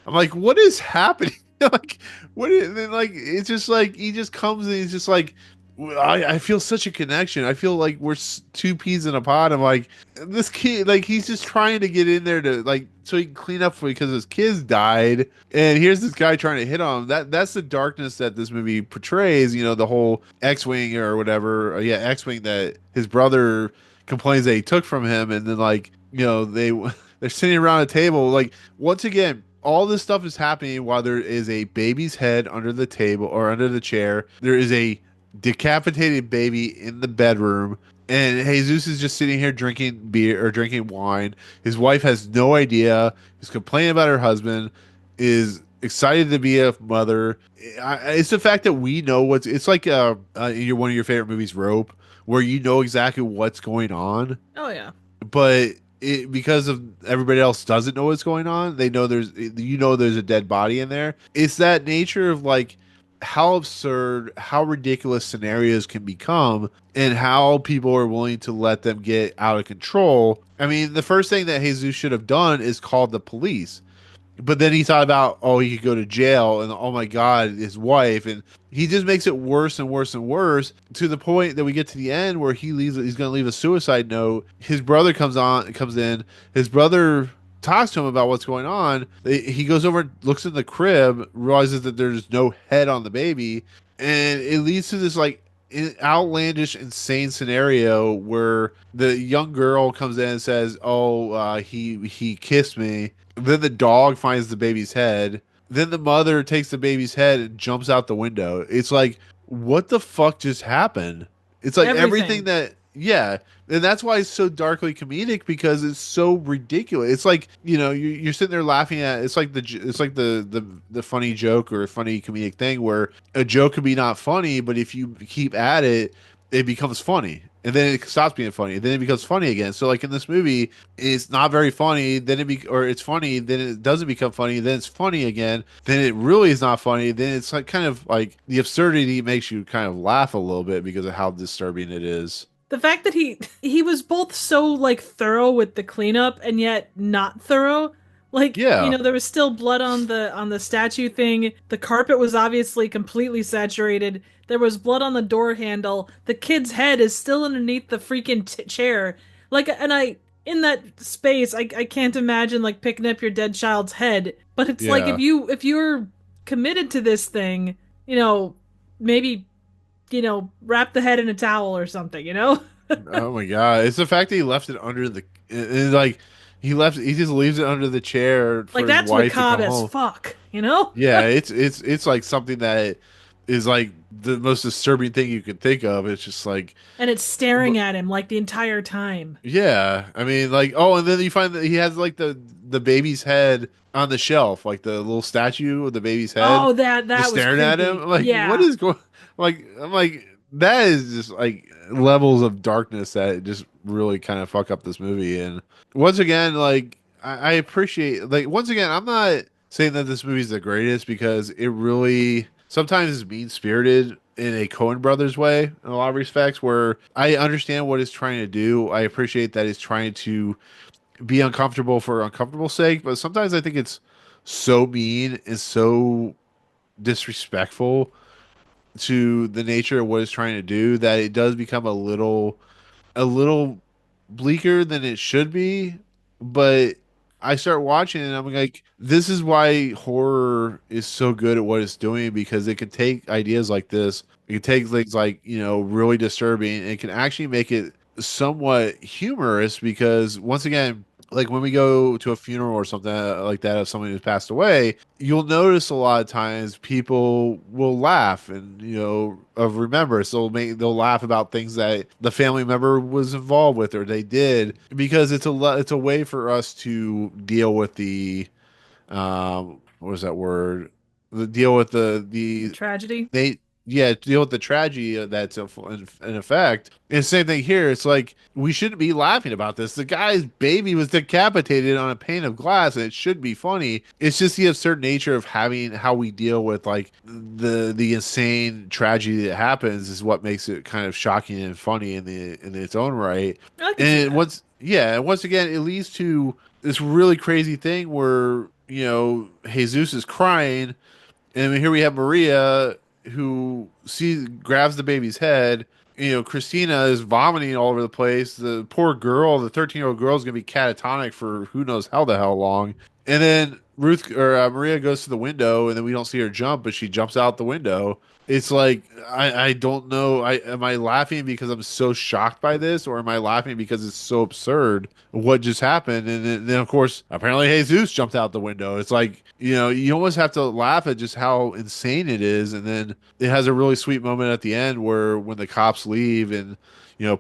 I'm like, "What is happening?" Like, what is, and like it's just like he just comes and he's just like I feel such a connection. I feel like we're two peas in a pod. I'm like, this kid, like, he's just trying to get in there to, like, so he can clean up because his kids died. And here's this guy trying to hit on him. That's the darkness that this movie portrays, the whole X-Wing or whatever. Yeah, X-Wing that his brother complains that he took from him. And then, like, they're sitting around a table. Like, once again, all this stuff is happening while there is a baby's head under the table or under the chair. There is a decapitated baby in the bedroom, and Jesus is just sitting here drinking beer or drinking wine. His wife has no idea. He's complaining about her husband. Is excited to be a mother. It's the fact that we know what's. It's like one of your favorite movies, Rope, where you know exactly what's going on, Oh yeah. but because of everybody else doesn't know what's going on. They know there's a dead body in there. It's that nature of like how absurd, how ridiculous scenarios can become, and how people are willing to let them get out of control. I mean, the first thing that Jesus should have done is called the police. But then he thought about, oh, he could go to jail, and oh my God, his wife, and he just makes it worse and worse and worse to the point that we get to the end where he leaves. He's going to leave a suicide note. His brother comes in. His brother talks to him about what's going on. He goes over, looks in the crib, realizes that there's no head on the baby, and it leads to this like outlandish, insane scenario where the young girl comes in and says, "Oh, he kissed me." Then the dog finds the baby's head. Then the mother takes the baby's head and jumps out the window. It's like, what the fuck just happened? It's like everything Everything. that, yeah. And that's why it's so darkly comedic because it's so ridiculous. It's like, you're sitting there laughing at, it's like the funny joke or funny comedic thing where a joke could be not funny, but if you keep at it, it becomes funny. And then it stops being funny. And then it becomes funny again. So like in this movie, it's not very funny, then or it's funny, then it doesn't become funny, then it's funny again, then it really is not funny, then it's like kind of like the absurdity makes you kind of laugh a little bit because of how disturbing it is. The fact that he was both so like thorough with the cleanup and yet not thorough. Like, Yeah. there was still blood on the statue thing. The carpet was obviously completely saturated. There was blood on the door handle. The kid's head is still underneath the freaking chair. Like, and I in that space, I can't imagine like picking up your dead child's head. But it's like Yeah. if you're committed to this thing, maybe wrap the head in a towel or something. Oh my God. It's the fact that he left it under like he just leaves it under the chair Like for his that's wife to come macabre as home. fuck? Yeah, it's like something that is like the most disturbing thing you could think of. It's just like, And it's staring at him like the entire time. yeah, I mean, like, oh, and then you find that he has like the baby's head on the shelf, like the little statue of the baby's head, Oh, that just that was staring at him. creepy. I'm like, what Yeah. is going? Like, I'm like, that is just like levels of darkness that just really kind of fuck up this movie. And once again, like, I appreciate, like, once again, I'm not saying that this movie is the greatest because it really sometimes is mean spirited in a Coen Brothers way in a lot of respects, where I understand what it's trying to do. I appreciate that it's trying to be uncomfortable for uncomfortable sake, but sometimes I think it's so mean and so disrespectful to the nature of what it's trying to do that it does become a little bleaker than it should be. But I start watching it and I'm like, this is why horror is so good at what it's doing because it can take ideas like this, it can take things like, really disturbing, and it can actually make it somewhat humorous because once again, like when we go to a funeral or something like that of someone who's passed away, you'll notice a lot of times people will laugh and of remembrance. They'll laugh about things that the family member was involved with or they did because it's a way for us to deal with the what was that word? The deal with the Tragedy. they yeah, deal with the tragedy that's in effect. And same thing here. It's like we shouldn't be laughing about this. The guy's baby was decapitated on a pane of glass, and it should be funny. It's just the absurd nature of having how we deal with like the insane tragedy that happens is what makes it kind of shocking and funny in its own right. I can see And that. once again, it leads to this really crazy thing where Jesus is crying, and here we have Maria who grabs the baby's head. Christina is vomiting all over the place. The poor girl, the 13-year-old girl, is gonna be catatonic for who knows how the hell long. And then Maria goes to the window, and then we don't see her jump, but she jumps out the window. It's like I don't know. Am I laughing because I'm so shocked by this, or am I laughing because it's so absurd what just happened? And then of course, apparently Jesus jumped out the window. It's like you almost have to laugh at just how insane it is. And then it has a really sweet moment at the end where when the cops leave and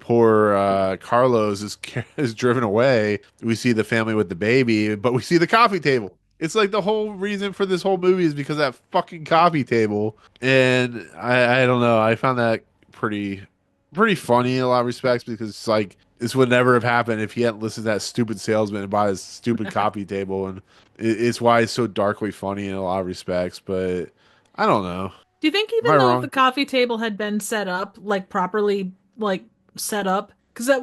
poor Carlos is is driven away. We see the family with the baby, but we see the coffee table. It's like the whole reason for this whole movie is because of that fucking coffee table. And I don't know. I found that pretty funny in a lot of respects because it's like this would never have happened if he hadn't listened to that stupid salesman and bought his stupid coffee table. And it's why it's so darkly funny in a lot of respects. But I don't know. Do you think Am I even though if the wrong? coffee table had been set up, like properly, like set up, because that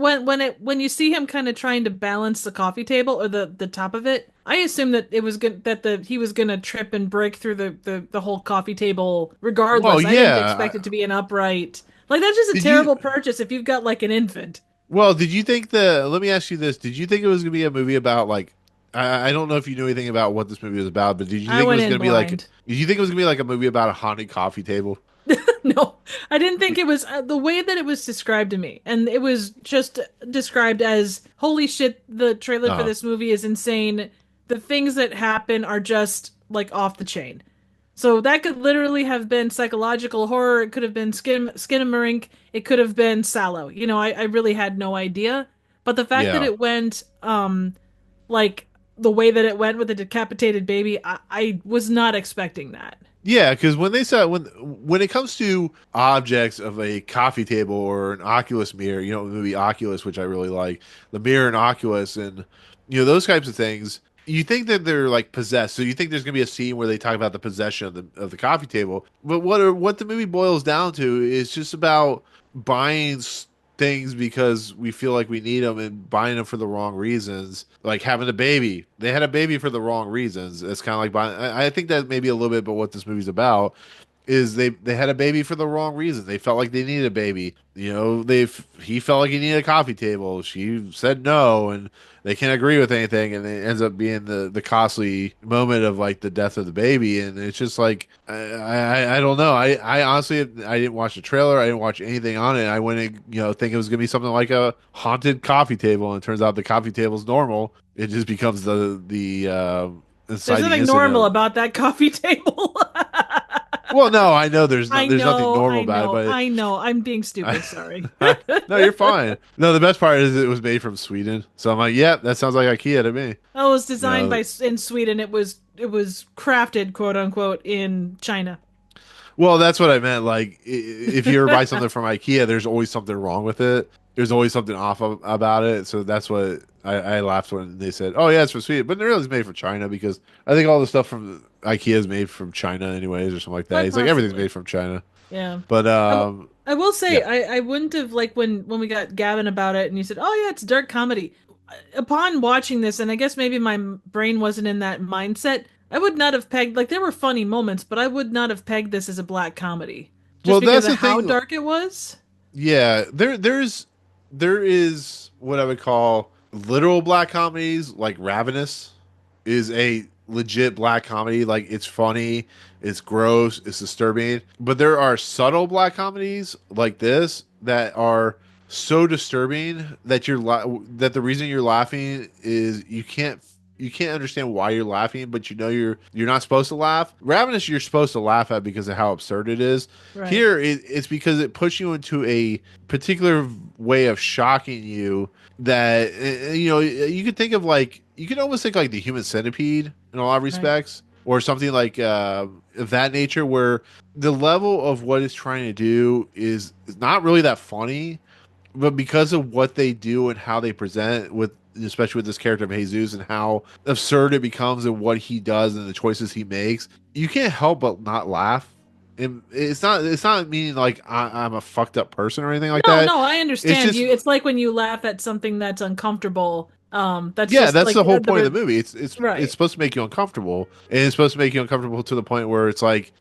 when you see him kind of trying to balance the coffee table or the top of it, I assume that it was good that the he was gonna trip and break through the whole coffee table Well, regardless. I didn't expect yeah. it to be an upright. Like that's just a Did you? terrible purchase if you've got like an infant. Well, did you think the? Let me ask you this: did you think it was gonna be a movie about like? I don't know if you knew anything about what this movie was about, but did you I think it went was in gonna be like? blind. Did you think it was gonna be like a movie about a haunted coffee table? No, I didn't think it was the way that it was described to me. And it was just described as, holy shit, the trailer for Uh, this movie is insane. The things that happen are just like off the chain. So that could literally have been psychological horror. It could have been Skinamarink. It could have been Sallow. I really had no idea. But the fact that yeah. it went, like the way that it went with the decapitated baby, I was not expecting that. Yeah, because when they said when it comes to objects of a coffee table or an Oculus mirror, the movie Oculus, which I really like, the mirror and Oculus, and those types of things, you think that they're like possessed. So you think there's gonna be a scene where they talk about the possession of the coffee table. But what the movie boils down to is just about buying things because we feel like we need them and buying them for the wrong reasons. Like having a baby, they had a baby for the wrong reasons. It's kind of like buying. I think that maybe a little bit, but what this movie's about is they had a baby for the wrong reasons. They felt like they needed a baby. He felt like he needed a coffee table. She said no, and they can't agree with anything, and it ends up being the costly moment of like the death of the baby. And it's just like I don't know. I honestly I didn't watch the trailer. I didn't watch anything on it. I went in, think it was gonna be something like a haunted coffee table, and it turns out the coffee table's normal. It just becomes the There's inciting nothing incident normal of. about that coffee table. Well, no, I know there's not I there's nothing know, normal I about it, know, but I know. I'm being I, stupid, sorry. no, you're fine. No, the best part is it was made from Sweden, so I'm like, yeah, that sounds like IKEA to me. Oh, it was You designed know, by in Sweden. It was crafted, quote unquote, in China. well, that's what I meant. Like, if you ever buy something from IKEA, there's always something wrong with it. There's always something off about it. So that's what I laughed when they said, "Oh yeah, it's from Sweden," but it really is made from China because I think all the stuff from IKEA is made from China, anyways, or something like that. Quite It's like everything's possibly. made from China. Yeah. But I will say yeah. I wouldn't have like when we got Gavin about it and you said, "Oh yeah, it's dark comedy." Upon watching this, and I guess maybe my brain wasn't in that mindset, I would not have pegged like there were funny moments, but I would not have pegged this as a black comedy just Well, because that's of the how thing. dark it was. Yeah, there is what I would call literal black comedies, like Ravenous is a legit black comedy. Like it's funny, it's gross, it's disturbing. But there are subtle black comedies like this that are so disturbing that that the reason you're laughing is you can't understand why you're laughing, but you're not supposed to laugh. Ravenous, you're supposed to laugh at because of how absurd it is. Right. Here, it's because it puts you into a particular way of shocking you that you could think of like you could almost think like the Human Centipede in a lot of Right. respects, or something like of that nature, where the level of what it's trying to do is not really that funny, but because of what they do and how they present with especially with this character of Jesus and how absurd it becomes and what he does and the choices he makes, you can't help but not laugh. And it's not meaning like I'm a fucked up person or anything like No, that. no, I It's understand just you. It's like when you laugh at something that's uncomfortable. That's yeah, just that's like the whole point of the movie. It's right. supposed to make you uncomfortable, and it's supposed to make you uncomfortable to the point where it's like,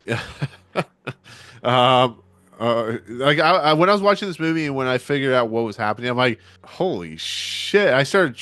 um, like when I was watching this movie and when I figured out what was happening, I'm like, holy shit! I started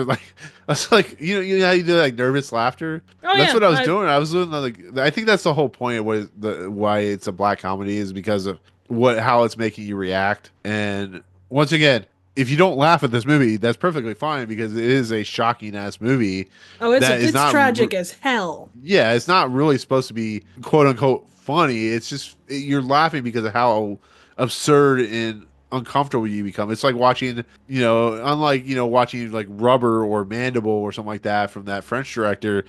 like, I was like, how you do like nervous laughter. Oh That's yeah, what I was doing. I was doing like, I think that's the whole point of why it's a black comedy is because of how it's making you react. And once again, if you don't laugh at this movie, that's perfectly fine because it is a shocking ass movie oh, that is it's not. tragic as hell. Yeah, it's not really supposed to be quote unquote funny. It's just you're laughing because of how absurd and uncomfortable you become. It's like watching, unlike watching like Rubber or Mandible or something like that from that French director,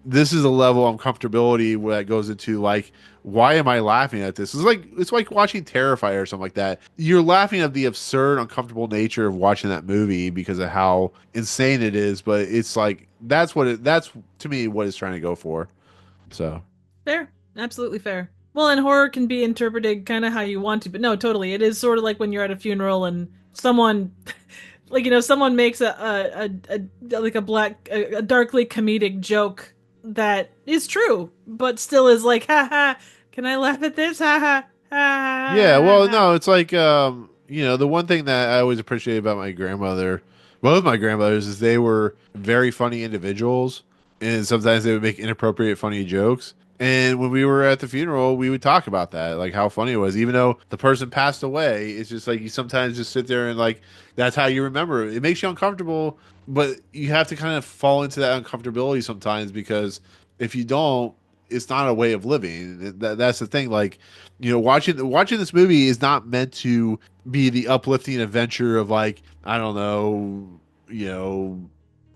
this is a level of comfortability that goes into like, why am I laughing at this? It's like watching Terrifier or something like that. You're laughing at the absurd, uncomfortable nature of watching that movie because of how insane it is. But it's like that's to me what it's trying to go for. So Fair, absolutely fair. Well, and horror can be interpreted kind of how you want to, but no, totally. It is sort of like when you're at a funeral and someone, like, someone makes like a a darkly comedic joke that is true, but still is like, ha ha, can I laugh at this? Ha ha, ha Yeah, ha ha well, ha. no, it's like the one thing that I always appreciate about my grandmother, both my grandmothers, is they were very funny individuals, and sometimes they would make inappropriate funny jokes. And when we were at the funeral, we would talk about that, like how funny it was, even though the person passed away. It's just like you sometimes just sit there and like that's how you remember it. It makes you uncomfortable, but you have to kind of fall into that uncomfortability sometimes because if you don't, it's not a way of living. That's the thing. Like watching this movie is not meant to be the uplifting adventure of like I don't know, you know,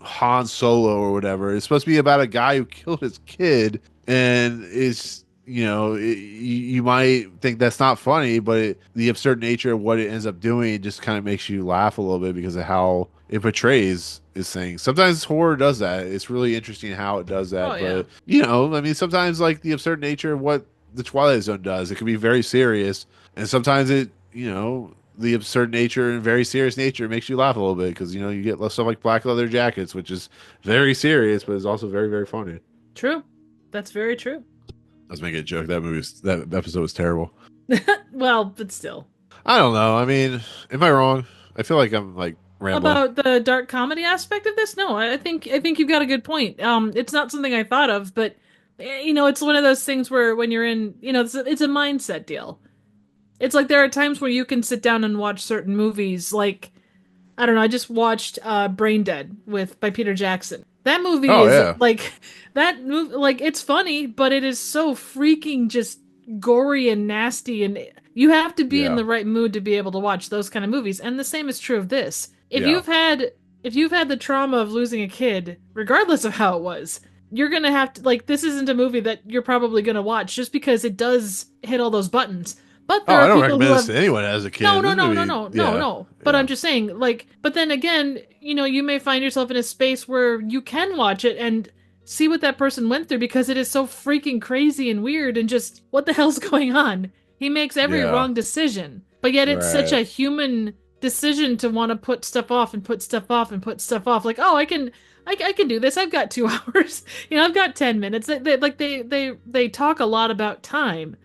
Han Solo or whatever. It's supposed to be about a guy who killed his kid, and it's you might think that's not funny, but the absurd nature of what it ends up doing just kind of makes you laugh a little bit because of how it portrays this thing. Sometimes horror does that. It's really interesting how it does Oh that, yeah, but I mean, sometimes like the absurd nature of what the Twilight Zone does, it can be very serious, and sometimes the absurd nature and very serious nature makes you laugh a little bit because you get stuff like black leather jackets, which is very serious, but is also very very funny. true. That's very true. I was making a joke. That episode was terrible. Well, but still. I don't know. I mean, am I wrong? I feel like I'm like rambling. About the dark comedy aspect of this, no, I think you've got a good point. It's not something I thought of, but it's one of those things where when you're in, it's a mindset deal. It's like there are times where you can sit down and watch certain movies, like I don't know, I just watched Brain Dead with by Peter Jackson. That movie Oh is yeah, like that movie, like it's funny, but it is so freaking just gory and nasty, and you have to be in yeah, the right mood to be able to watch those kind of movies. And the same is true of this. yeah. If you've had the trauma of losing a kid, regardless of how it was, you're gonna have to like this isn't a movie that you're probably gonna watch just because it does hit all those buttons. But Oh, there I are don't people who recommend this have to anyone as a no, kid. no, This no, no, movie, no, no, yeah, no. But yeah. I'm just saying, like, but then again, you may find yourself in a space where you can watch it and see what that person went through because it is so freaking crazy and weird and just what the hell's going on? He makes every Yeah, wrong decision, but yet it's such right. a human decision to want to put stuff off and put stuff off and put stuff off. Like, oh, I can do this. I've got 2 hours. I've got 10 minutes. They talk a lot about time.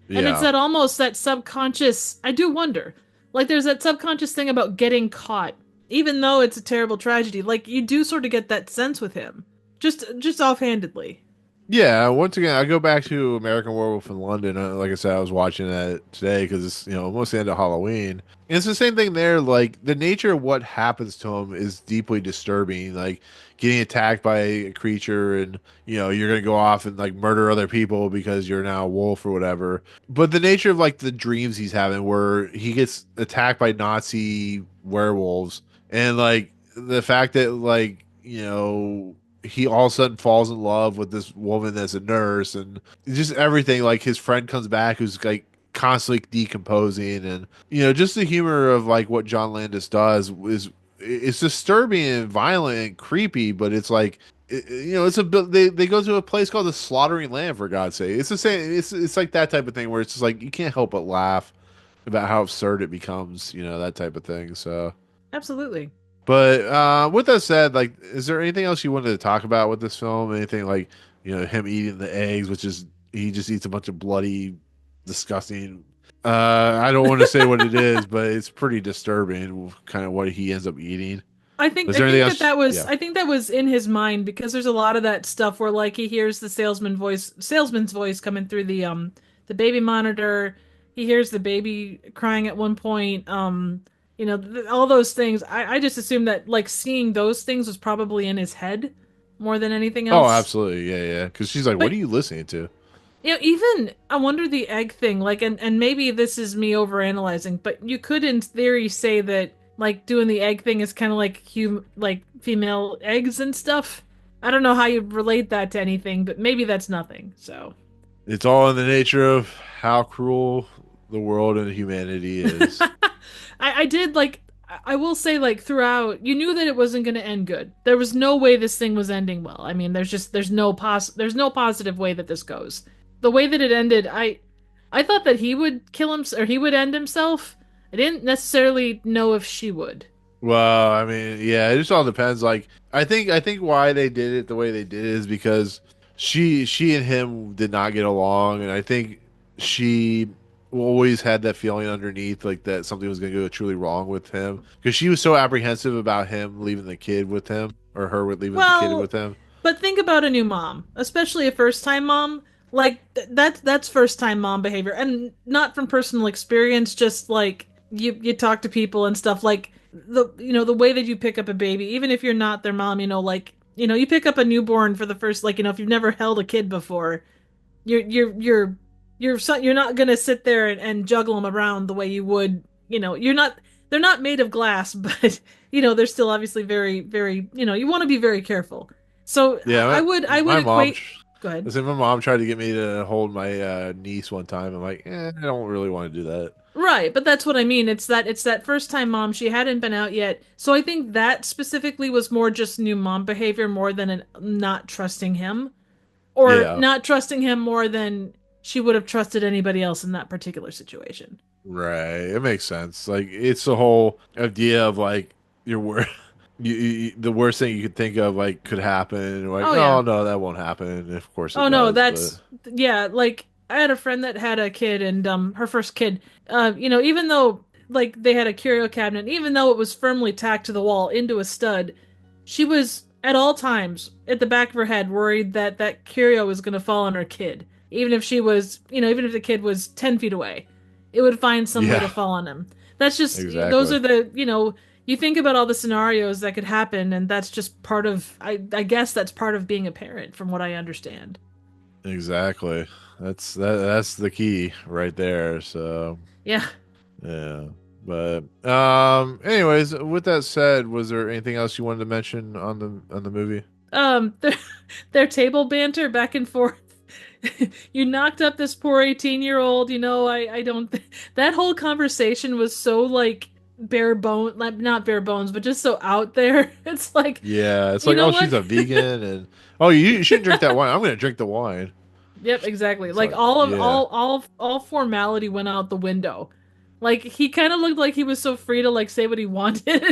And it's Yeah. that almost that subconscious, I do wonder. Like there's that subconscious thing about getting caught. Even though it's a terrible tragedy, like you do sort of get that sense with him. Just offhandedly. Yeah, once again, I go back to American Werewolf in London. Like I said, I was watching that today because it's almost the end of Halloween. And it's the same thing there. Like the nature of what happens to him is deeply disturbing. Like getting attacked by a creature, and you're gonna go off and like murder other people because you're now a wolf or whatever. But the nature of like the dreams he's having, where he gets attacked by Nazi werewolves, and like the fact that like he all of a sudden falls in love with this woman that's a nurse, and just everything. Like his friend comes back who's like constantly decomposing, and just the humor of like what John Landis does is it's disturbing and violent and creepy, but it's like it's they go to a place called the Slaughtering Lamb, for God's sake. It's the same. It's like that type of thing where it's just like you can't help but laugh about how absurd it becomes, that type of thing. So. Absolutely. But with that said, like, is there anything else you wanted to talk about with this film? Anything like, him eating the eggs, which is he just eats a bunch of bloody, disgusting. I don't want to say what it is, but it's pretty disturbing, kind of what he ends up eating. I think Is I there anything think that else? that was Yeah. I think that was in his mind because there's a lot of that stuff where like he hears the salesman's voice coming through the baby monitor. He hears the baby crying at one point. All those things. I just assume that like seeing those things was probably in his head more than anything Oh, else. absolutely. Yeah, yeah. Because she's like, "What But are you listening to?" even I wonder the egg thing, like, and maybe this is me overanalyzing, but you could, in theory, say that like doing the egg thing is kind of like like female eggs and stuff. I don't know how you relate that to anything, but maybe that's nothing. So It's all in the nature of how cruel the world and humanity is. I did like I will say like throughout, you knew that it wasn't going to end good. There was no way this thing was ending well. I mean, there's no positive way that this goes. the way that it ended, I thought that he would kill him or he would end himself. I didn't necessarily know if she would. Well, I mean, yeah, it just all depends. Like, I think why they did it the way they did is because she and him did not get along, and I think she always had that feeling underneath, like that something was going to go truly wrong with him, because she was so apprehensive about him leaving the kid with him, or her with leaving the kid Well, with him. but think about a new mom, especially a first-time mom. Like that's first-time mom behavior, and not from personal experience. Just like you talk to people and stuff. Like the way that you pick up a baby, even if you're not their mom, like you pick up a newborn for the first like if you've never held a kid before, you're you're you're you're not gonna sit there and juggle them around the way you would. You're not. They're not made of glass, but they're still obviously very, very. You want to be very careful. So Yeah, I would my mom. equate. Go ahead. I said my mom tried to get me to hold my niece one time. I'm like, I don't really want to do that. Right, but that's what I mean. It's that first time mom. She hadn't been out yet, so I think that specifically was more just new mom behavior more than an not trusting him, or Yeah, not trusting him more than she would have trusted anybody else in that particular situation. right. It makes sense. Like it's the whole idea of like your wor the worst thing you could think of like could happen. Like, Oh oh yeah. no, that won't happen. And of course it Oh no, does, but that's yeah, like I had a friend that had a kid and her first kid, even though like they had a curio cabinet, even though it was firmly tacked to the wall into a stud, she was at all times at the back of her head worried that that curio was going to fall on her kid. Even if she was, even if the kid was 10 feet away, it would find some way yeah, to fall on him. That's just, those exactly, are you think about all the scenarios that could happen, and that's just part of, I guess that's part of being a parent, from what I understand. exactly. That's the key right there. So Yeah. yeah, but anyways, with that said, was there anything else you wanted to mention on the movie? Their, their table banter back and forth. You knocked up this poor 18-year-old, I don't that whole conversation was so like bare bone, like not bare bones, but just so out there. It's like, Yeah, it's you like, know oh, what? she's a vegan, and oh, you shouldn't drink that wine. I'm gonna drink the wine. Yep, exactly. It's Like like, all of yeah, all formality went out the window. Like he kind of looked like he was so free to like say what he wanted.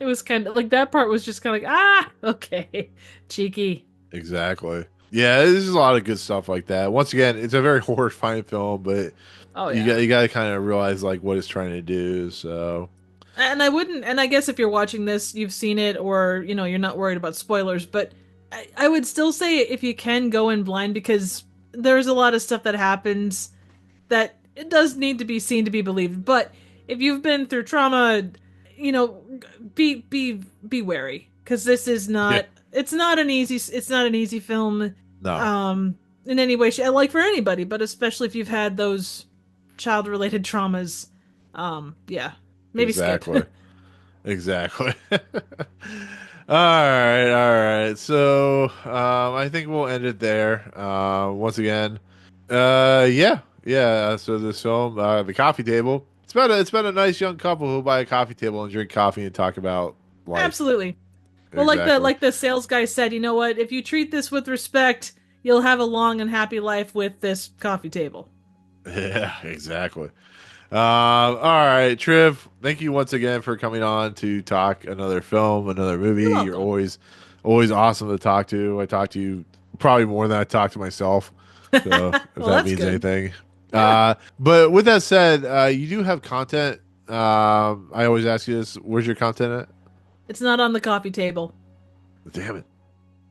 It was kind of like that part was just kind of like, okay, cheeky. exactly. Yeah, there's a lot of good stuff like that. Once again, it's a very horrifying film, but Oh you yeah. got you got to kind of realize like what it's trying to do. So And I guess if you're watching this, you've seen it, or you're not worried about spoilers, but I would still say if you can go in blind, because there's a lot of stuff that happens that it does need to be seen to be believed. But if you've been through trauma, you know, be wary, because this is yeah, not it's not an easy film no, um in any way, like for anybody, but especially if you've had those child related traumas. Yeah, maybe skip. exactly, exactly. All right. So I think we'll end it there. Once again, yeah, yeah. So this film, the coffee table. It's about a nice young couple who buy a coffee table and drink coffee and talk about life. Absolutely. Well, like the Exactly. like the sales guy said, you know what? If you treat this with respect, you'll have a long and happy life with this coffee table. Yeah, exactly. All right, Triv. Thank you once again for coming on to talk another film, another You're movie. You're welcome. always awesome to talk to. I talk to you probably more than I talk to myself. So if Well, that that's means good. anything. Yeah. But with that said, you do have content. I always ask you this: where's your content at? It's not on the coffee table. Damn it.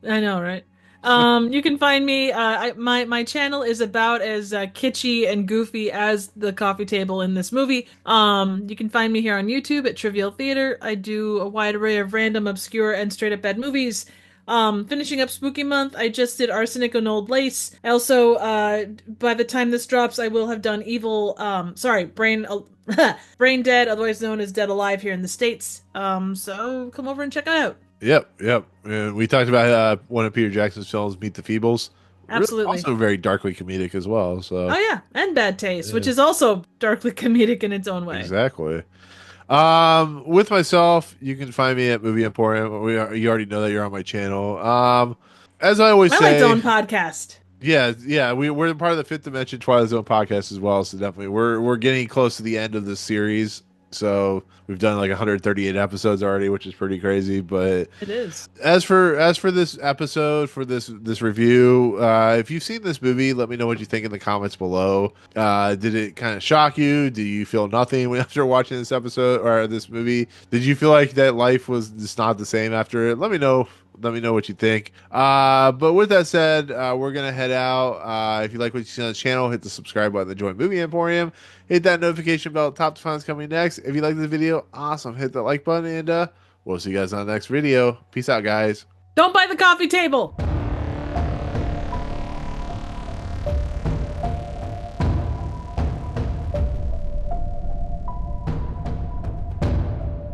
I know, right? You can find me. My channel is about as kitschy and goofy as the coffee table in this movie. You can find me here on YouTube at Trivial Theater. I do a wide array of random, obscure, and straight up bad movies. Finishing up Spooky Month, I just did Arsenic and Old Lace. I also, by the time this drops, I will have done Evil. Sorry, Brain Dead, otherwise known as Dead Alive here in the States. So come over and check it out. Yep. We talked about one of Peter Jackson's films, Meet the Feebles. Really, Absolutely. also very darkly comedic as well. So Oh yeah, and Bad Taste, which yeah, is also darkly comedic in its own way. exactly. With myself, you can find me at Movie Emporium. You already know that you're on my channel. As I always I like to say, own podcast. Yeah, we're part of the Fifth Dimension Twilight Zone podcast as well, so definitely we're getting close to the end of the series. So we've done like 138 episodes already, which is pretty crazy. But It is. as for this episode, for this review, if you've seen this movie, let me know what you think in the comments below. Did it kind of shock you? Do you feel nothing after watching this episode or this movie? Did you feel like that life was just not the same after it? Let me know. Let me know what you think. But with that said, we're gonna head out. If you like what you see on the channel, hit the subscribe button to join Movie Emporium. Hit that notification bell. Top to finds coming next. If you like this video, awesome. Hit that like button, and we'll see you guys on the next video. Peace out, guys. Don't buy the coffee table.